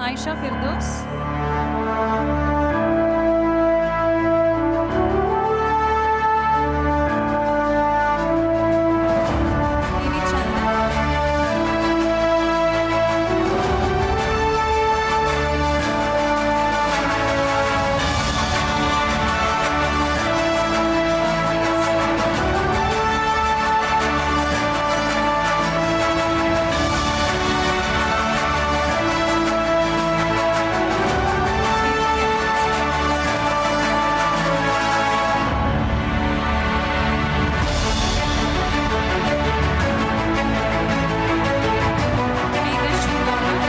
Aisha Firdaus. Devi Chandan. Meghashri Gaurav.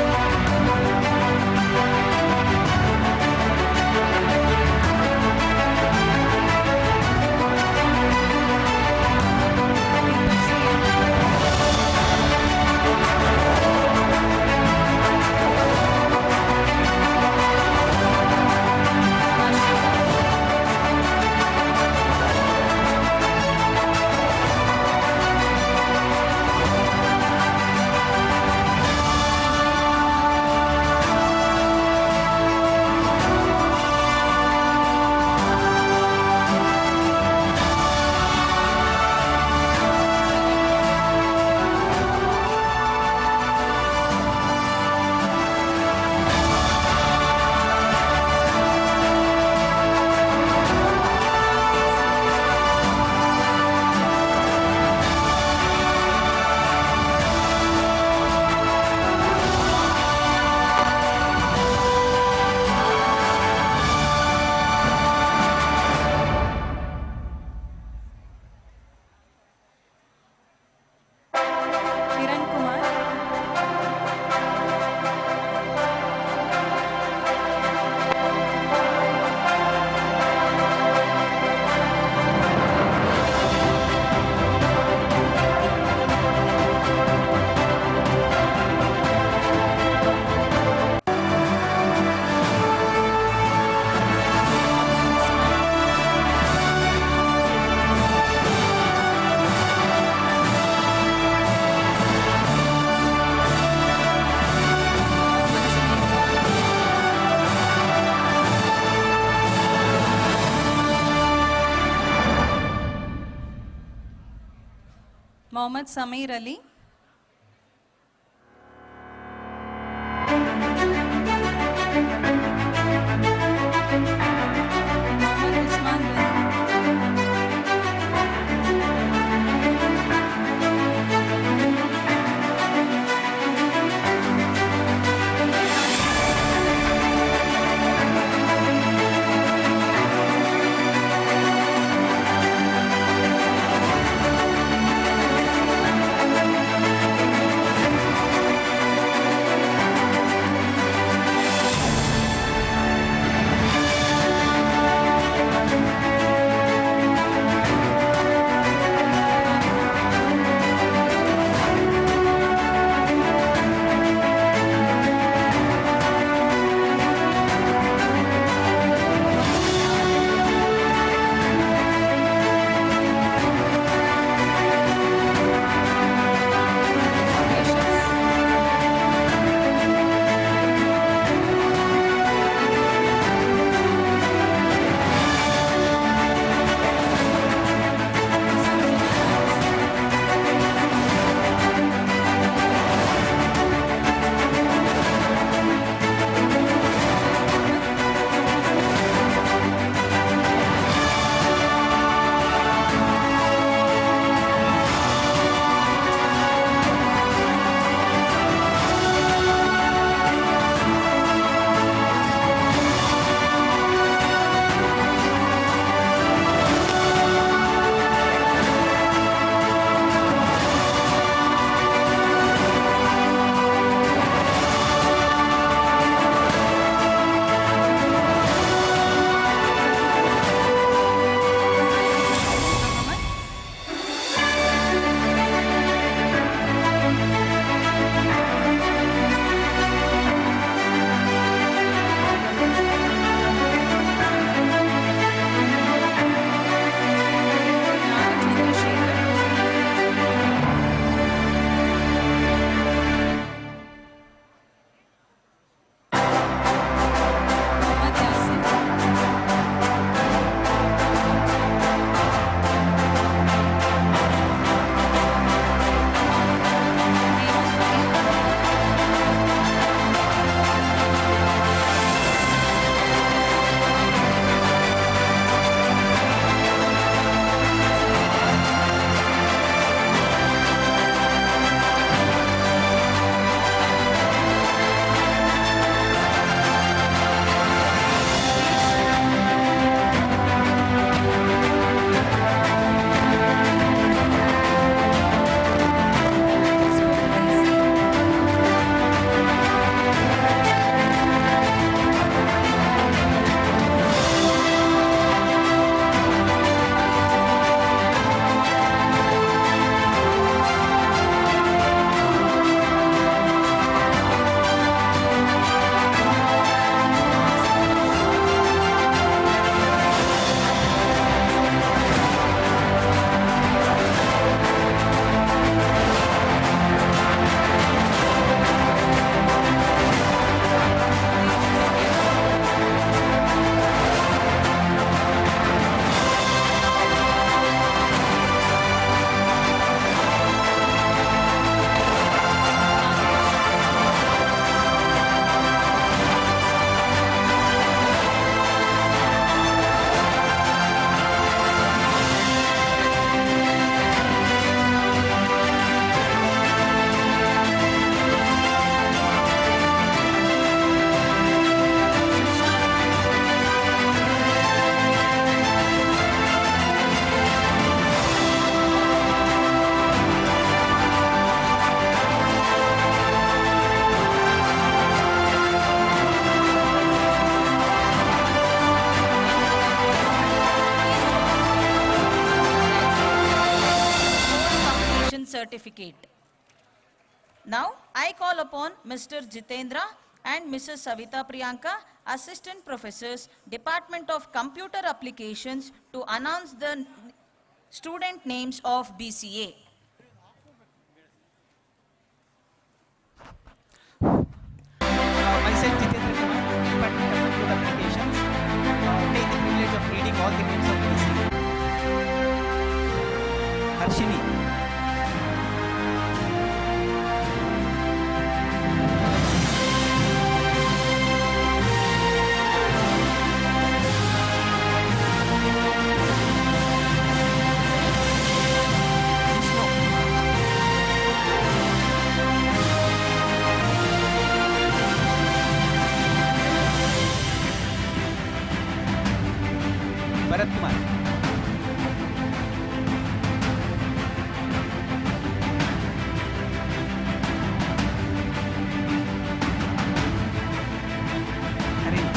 Dimpashri M. Ashika. Kiran Kumar. Mohammad Sameer Ali. Mohammad Usman Gani. certificate. Now, I call upon Mr. Jitendra and Mrs. Savita Priyanka, Assistant Professors, Department of Computer Applications, to announce the student names of BCA. Myself, Jitendra Kumar, Department of Computer Applications, take the privilege of reading all the names of BCA. Harshini. Bharat Kumar. Harin.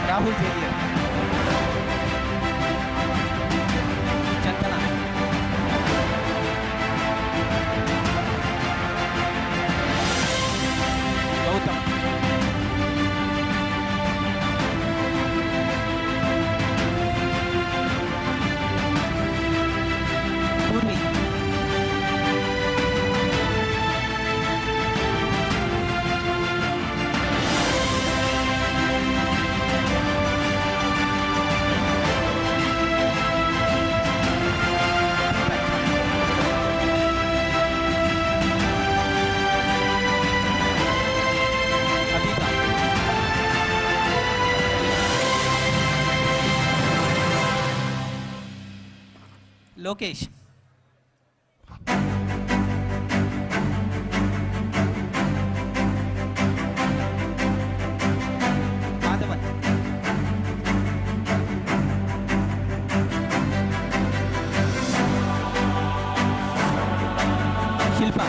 Rahul Xavier. Chandana. Gautam. Purvi. Abhika. Lokesh. Madhavan. Shilpa.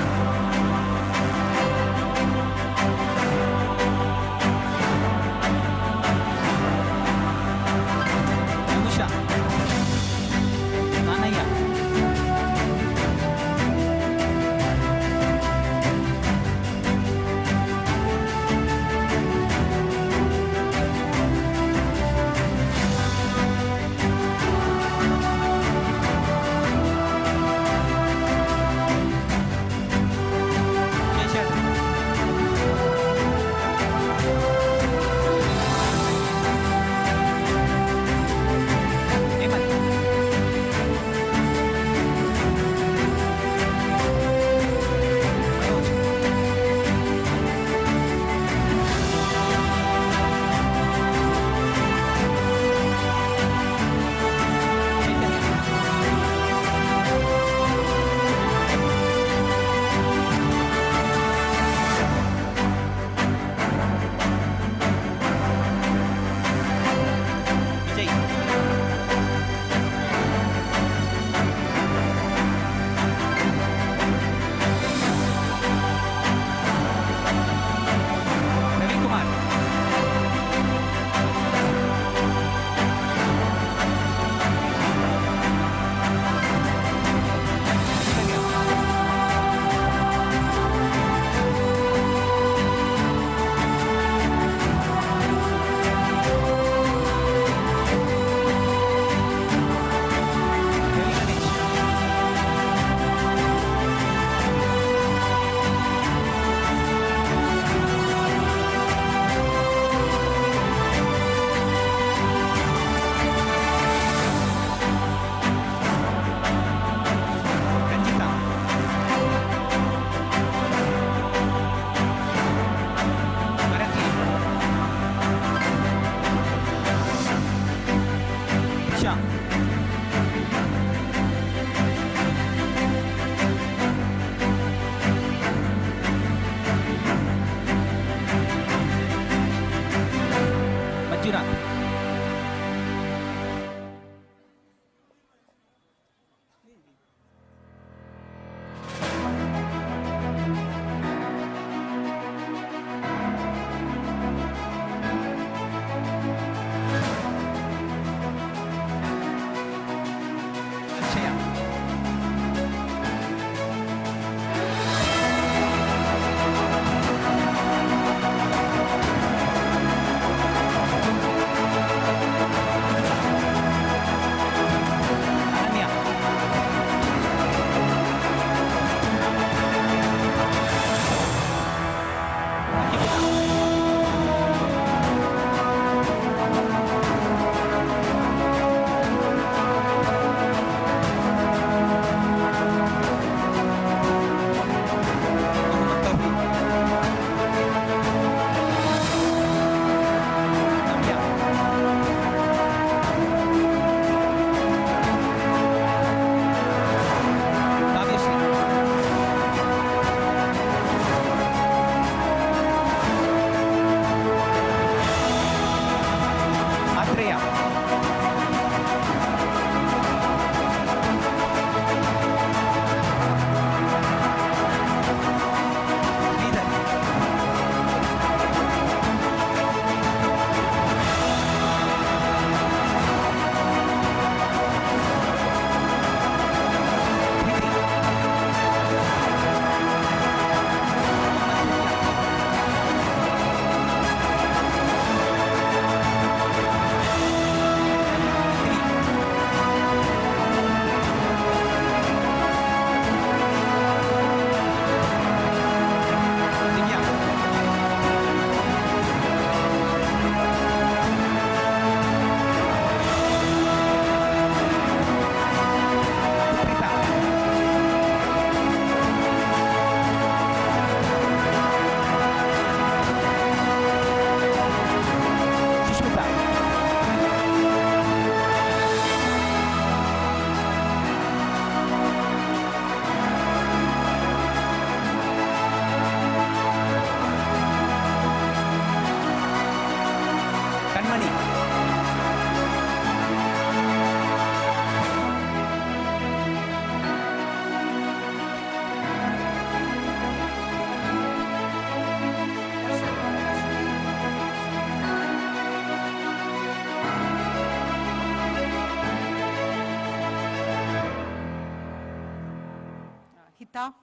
Anusha. Anaya. Sheshat. Hemant. Manoj. Chaitanya. Vijay. Ravi Kumar. Ravi Ganesh. Ranjita. Bharati. Isha. Manjunath. Anita.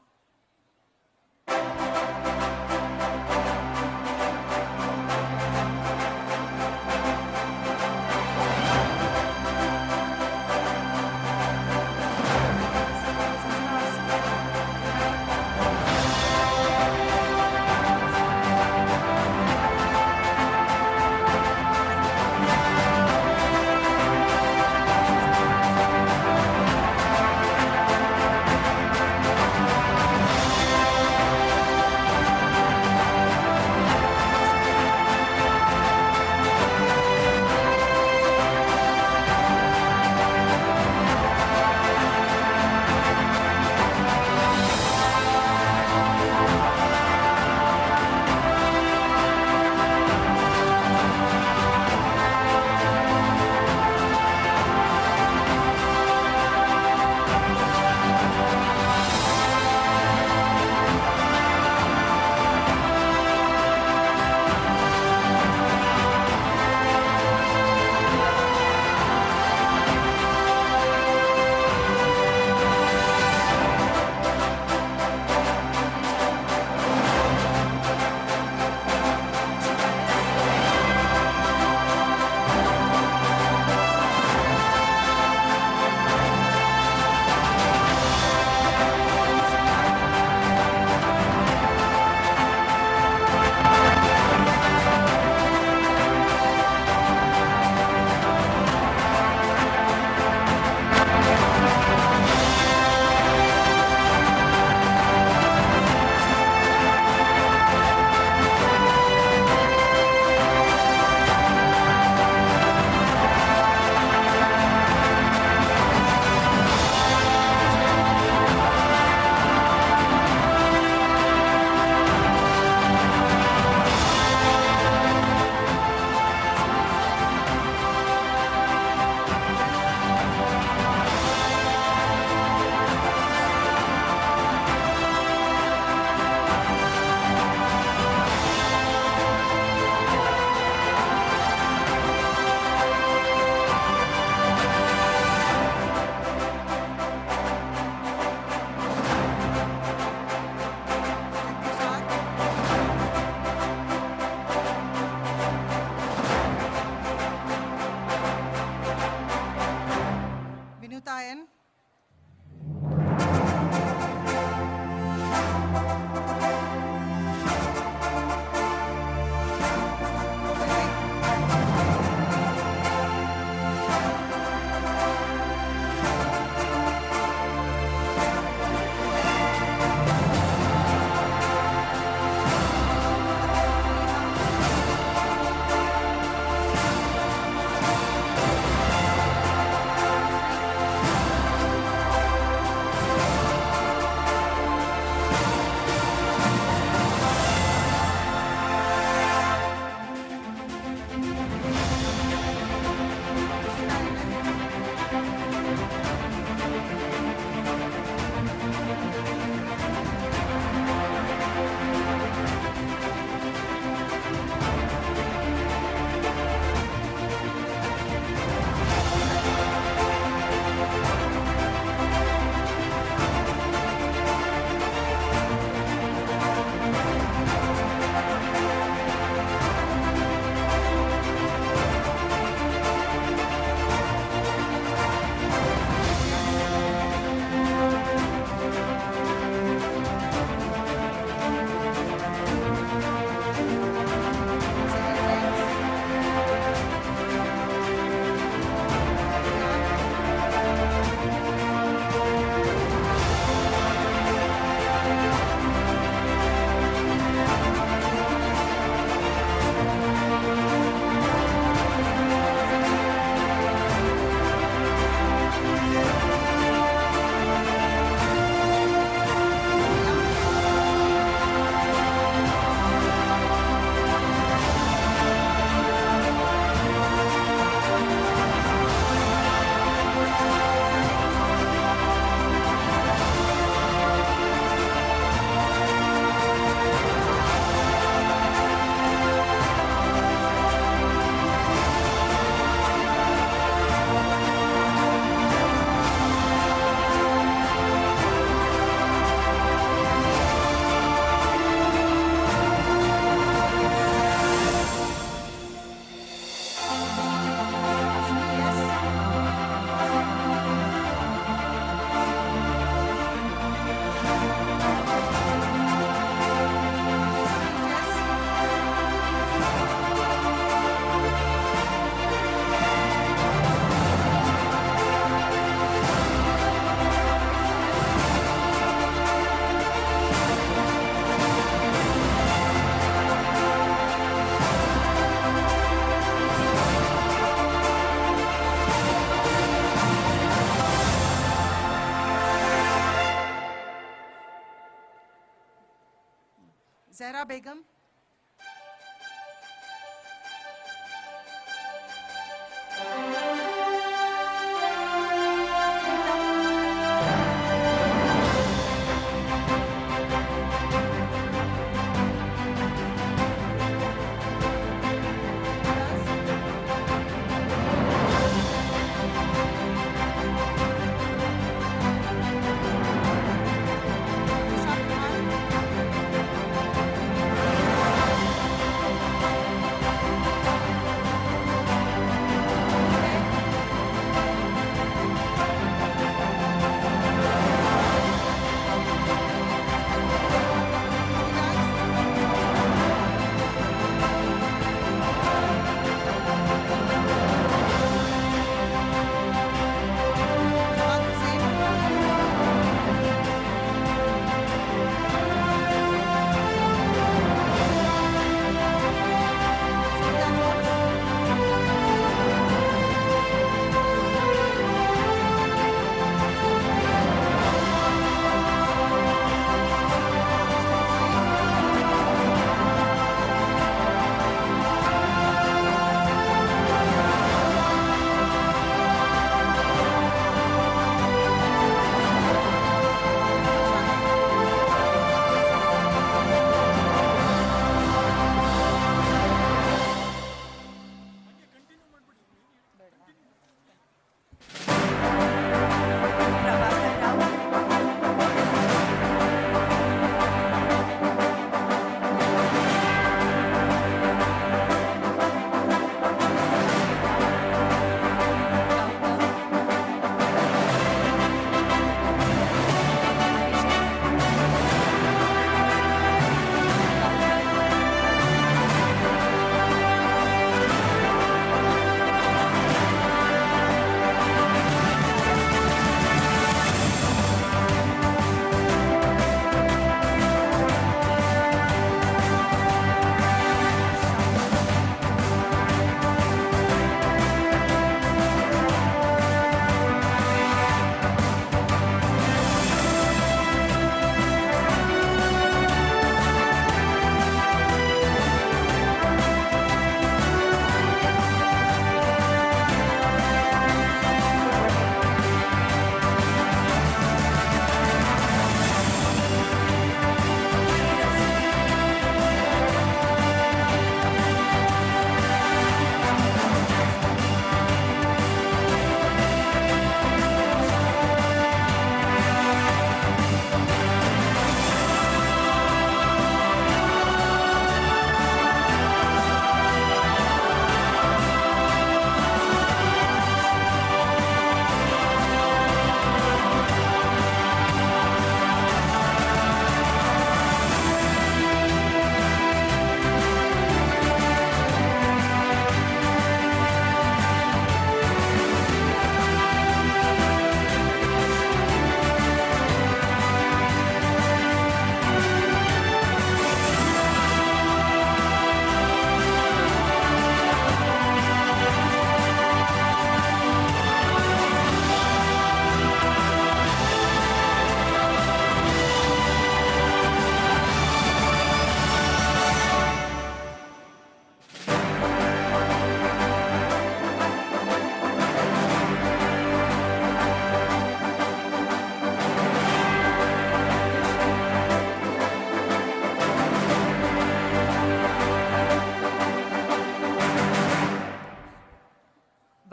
Zahra Begum.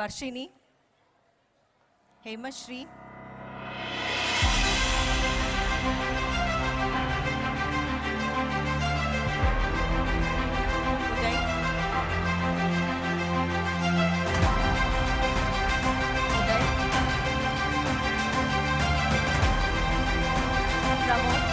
Varshini, Hemashri, Uday, Uday, Pramod,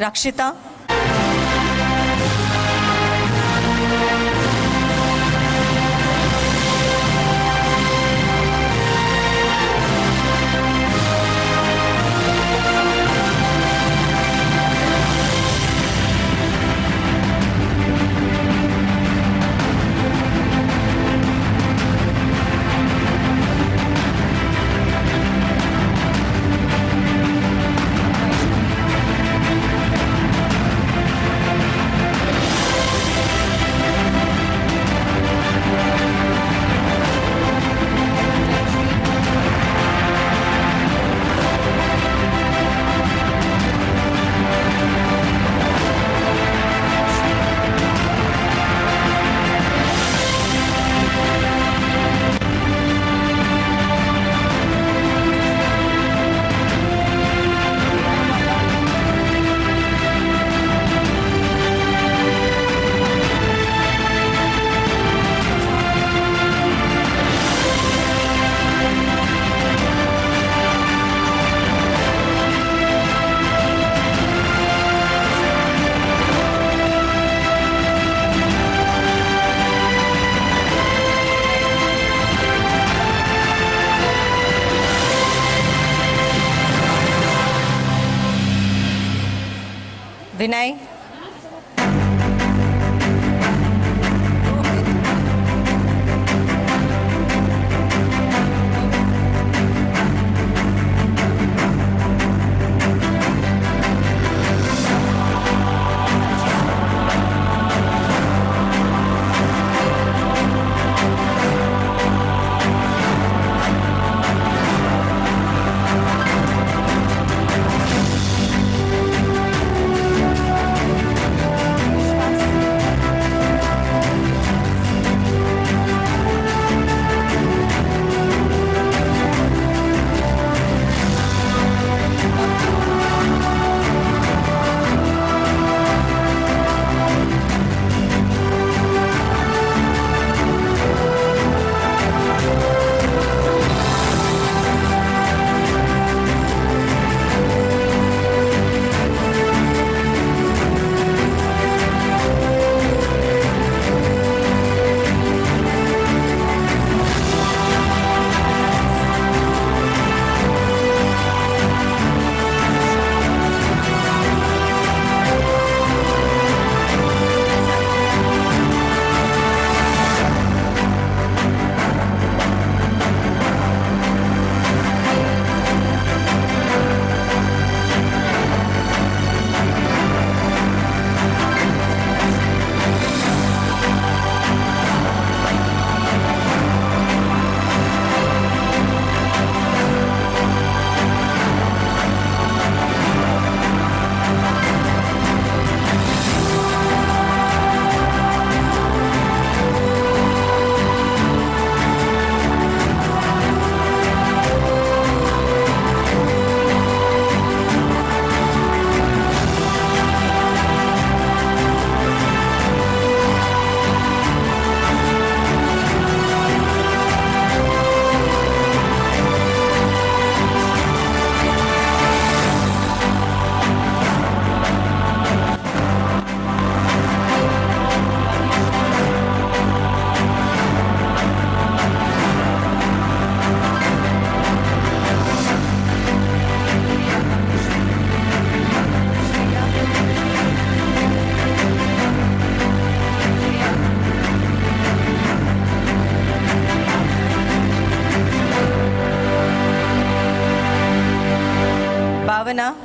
Rakshita, Vinay, Bhavana,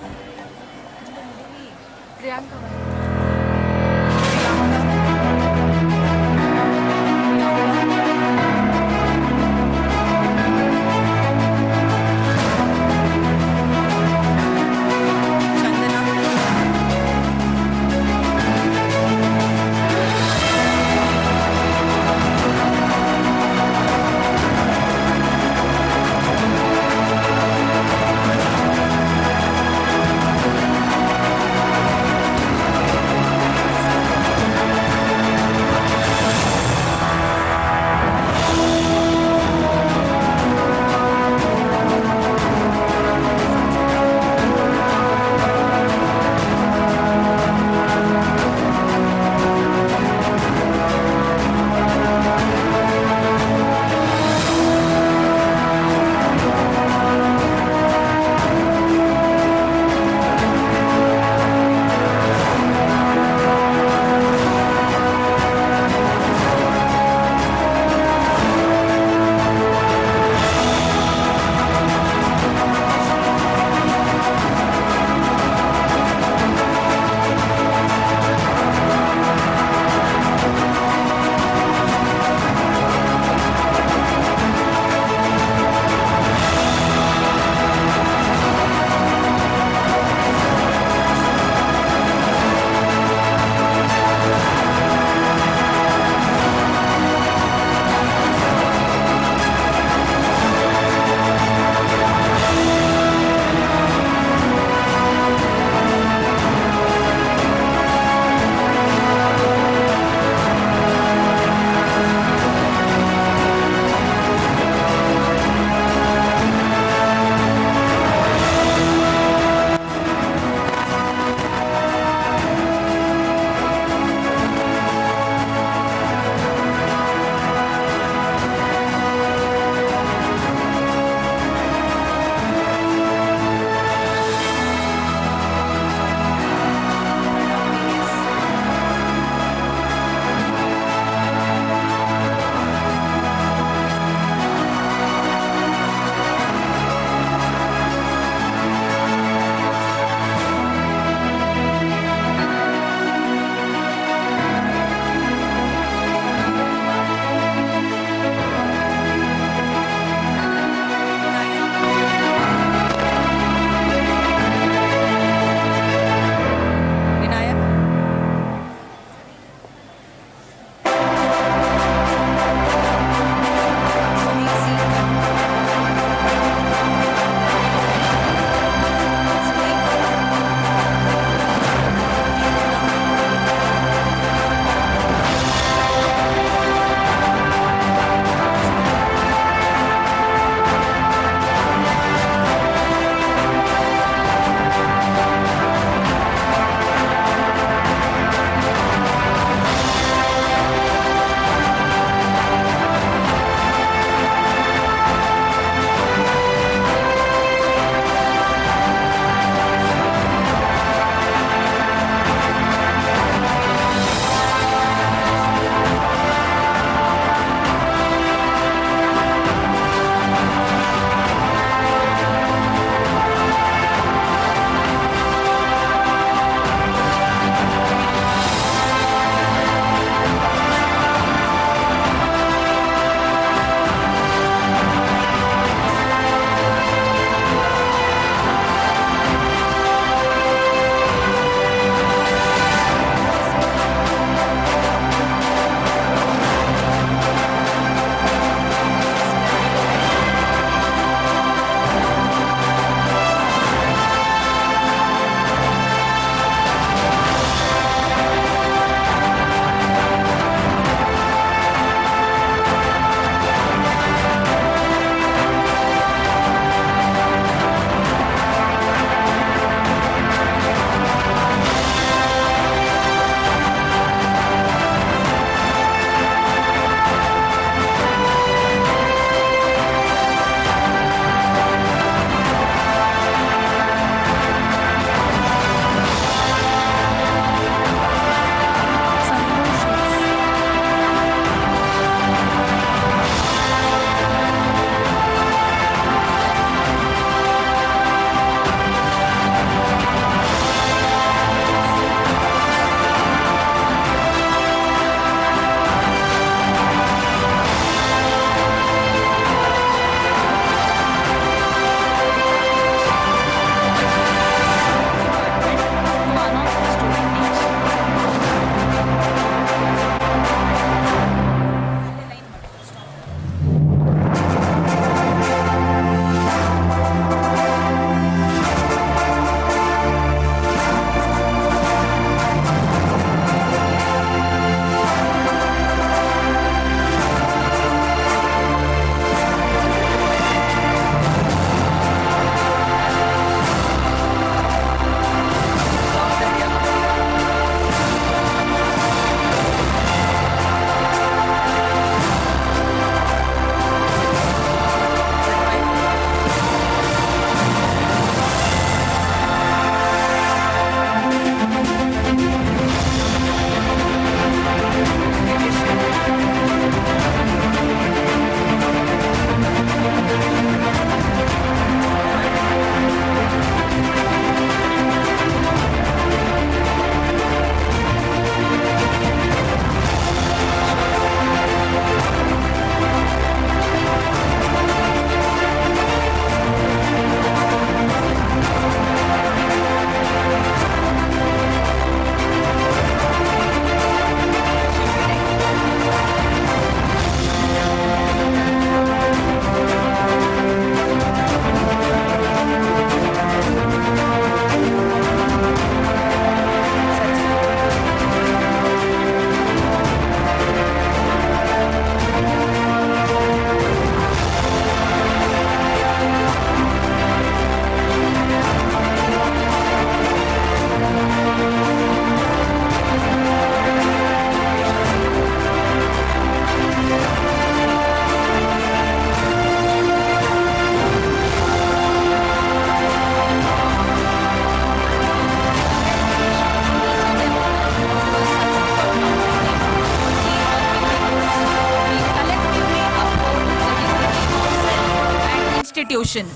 motion.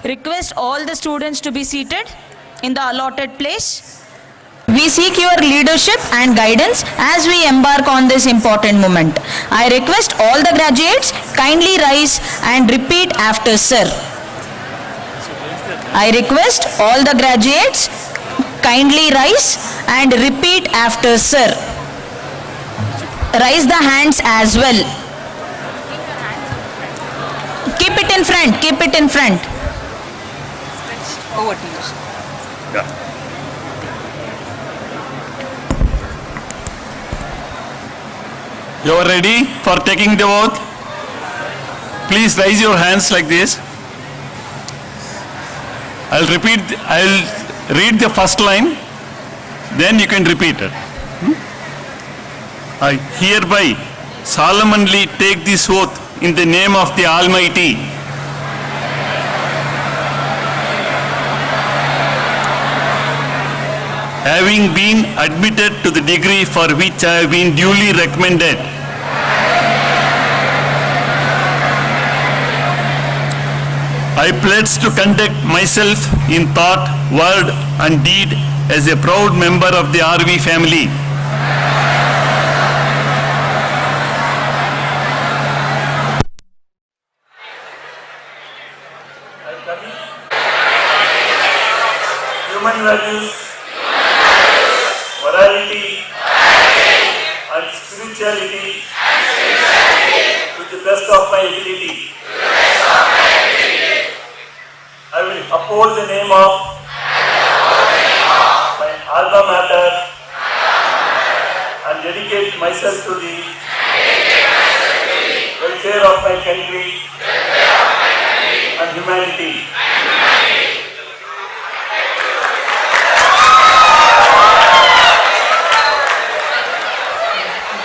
Request all the students to be seated in the allotted place. We seek your leadership and guidance as we embark on this important moment. I request all the graduates kindly rise and repeat after sir. I request all the graduates kindly rise and repeat after sir. Raise the hands as well. Keep it in front, keep it in front. Over to you, sir. Yeah. You are ready for taking the oath? Please raise your hands like this. I'll read the first line, then you can repeat it. I hereby solemnly take this oath in the name of the Almighty. Having been admitted to the degree for which I have been duly recommended, I pledge to conduct myself in thought, word and deed as a proud member of the RV family. Human values, morality and spirituality to the best of my ability. I will uphold the name of my alma mater and dedicate myself to the welfare of my country and humanity.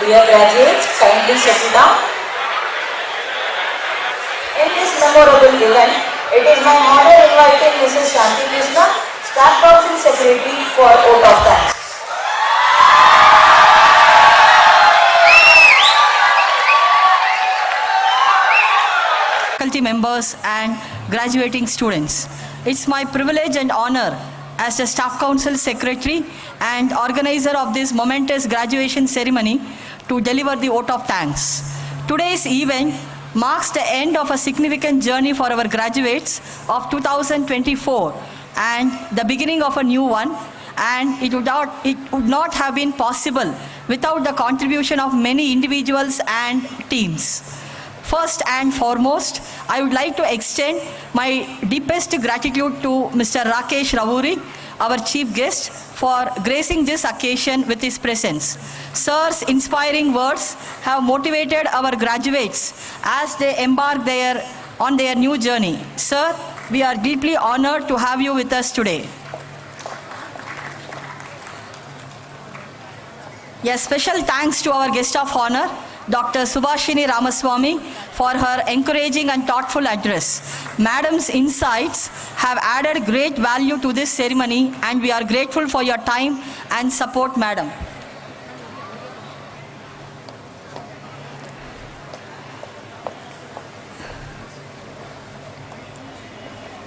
Dear graduates, kindly settle down. In this memorable event, it is my honor inviting Mrs. Shanti Krishna, Staff Council Secretary, for oath of thanks. Faculty members and graduating students, it's my privilege and honor as the Staff Council Secretary and organizer of this momentous graduation ceremony to deliver the vote of thanks. Today's event marks the end of a significant journey for our graduates of 2024 and the beginning of a new one, and it would not have been possible without the contribution of many individuals and teams. First and foremost, I would like to extend my deepest gratitude to Mr. Rakesh Ravuri, our chief guest, for gracing this occasion with his presence. Sir's inspiring words have motivated our graduates as they embark on their new journey. Sir, we are deeply honored to have you with us today. A special thanks to our guest of honor, Dr. Subhashini Ramaswamy, for her encouraging and thoughtful address. Madam's insights have added great value to this ceremony, and we are grateful for your time and support, Madam.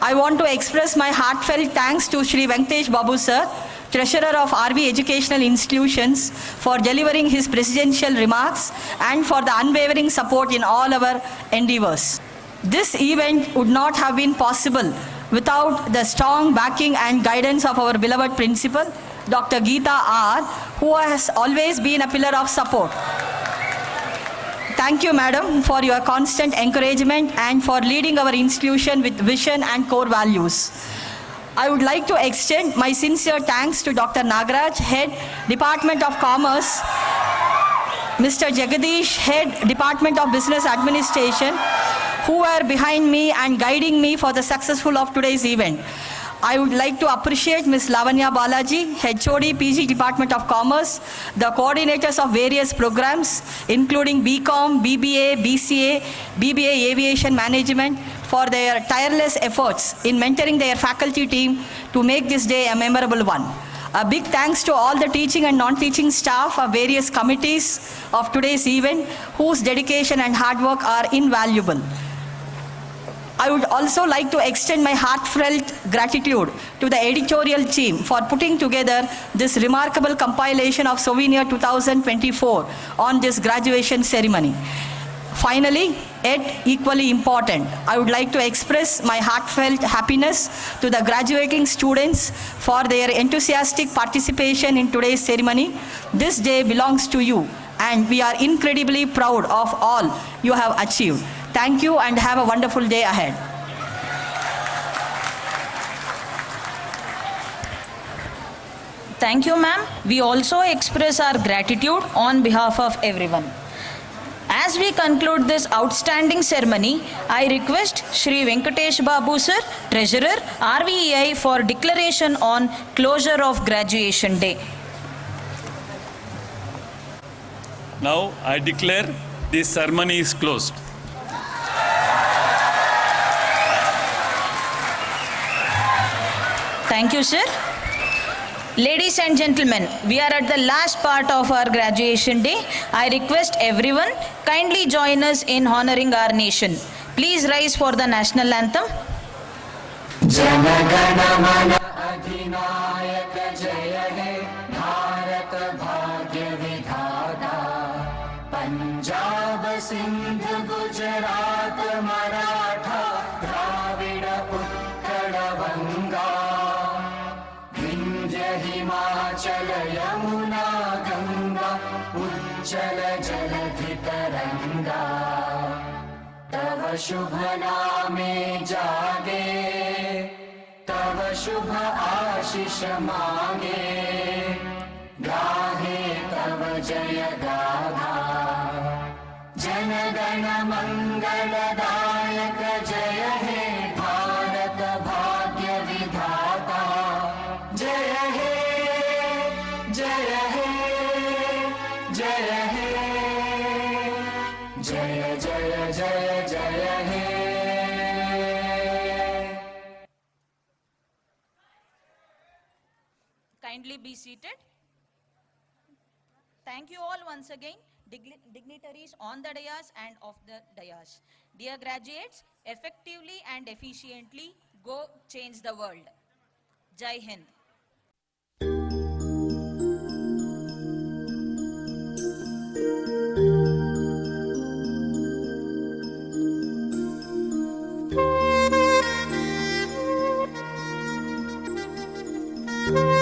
I want to express my heartfelt thanks to Shri Venkatesh Babu sir, Treasurer of RV Educational Institutions, for delivering his presidential remarks and for the unwavering support in all our endeavors. This event would not have been possible without the strong backing and guidance of our beloved principal, Dr. Geeta R., who has always been a pillar of support. Thank you, Madam, for your constant encouragement and for leading our institution with vision and core values. I would like to extend my sincere thanks to Dr. Nagaraj, Head, Department of Commerce, Mr. Jagadish, Head, Department of Business Administration, who were behind me and guiding me for the successful of today's event. I would like to appreciate Ms. Lavanya Balaji, HOD, PG Department of Commerce, the coordinators of various programs, including BCom, BBA, BCA, BBA Aviation Management, for their tireless efforts in mentoring their faculty team to make this day a memorable one. A big thanks to all the teaching and non-teaching staff of various committees of today's event, whose dedication and hard work are invaluable. I would also like to extend my heartfelt gratitude to the editorial team for putting together this remarkable compilation of Souvenir 2024 on this graduation ceremony. Finally, yet equally important, I would like to express my heartfelt happiness to the graduating students for their enthusiastic participation in today's ceremony. This day belongs to you, and we are incredibly proud of all you have achieved. Thank you and have a wonderful day ahead. Thank you, ma'am. We also express our gratitude on behalf of everyone. As we conclude this outstanding ceremony, I request Shri Venkatesh Babu sir, Treasurer, RVEI, for declaration on closure of graduation day. Now I declare this ceremony is closed. Thank you, sir. Ladies and gentlemen, we are at the last part of our graduation day. I request everyone kindly join us in honoring our nation. Please rise for the national anthem. Jana Gana Mana Adhinayak Jaya He Bharat Bhagya Vidhata Punjab Sindh Gujarat Maratha Dravida Utkala Vanga Himachal Yamuna Ganga उज्जल जलधि तरंगा तव शुभ नामे जागे तव शुभ आशीष मांगे गाहे तव जय गाथा जन गण मंगलदायक जय हे भारत भाग्य विधाता जय हे जय हे जय हे जय जय जय जय हे Kindly be seated. Thank you all once again, dignitaries on the dais and off the dais. Dear graduates, effectively and efficiently go change the world. Jai Hind. Thank you.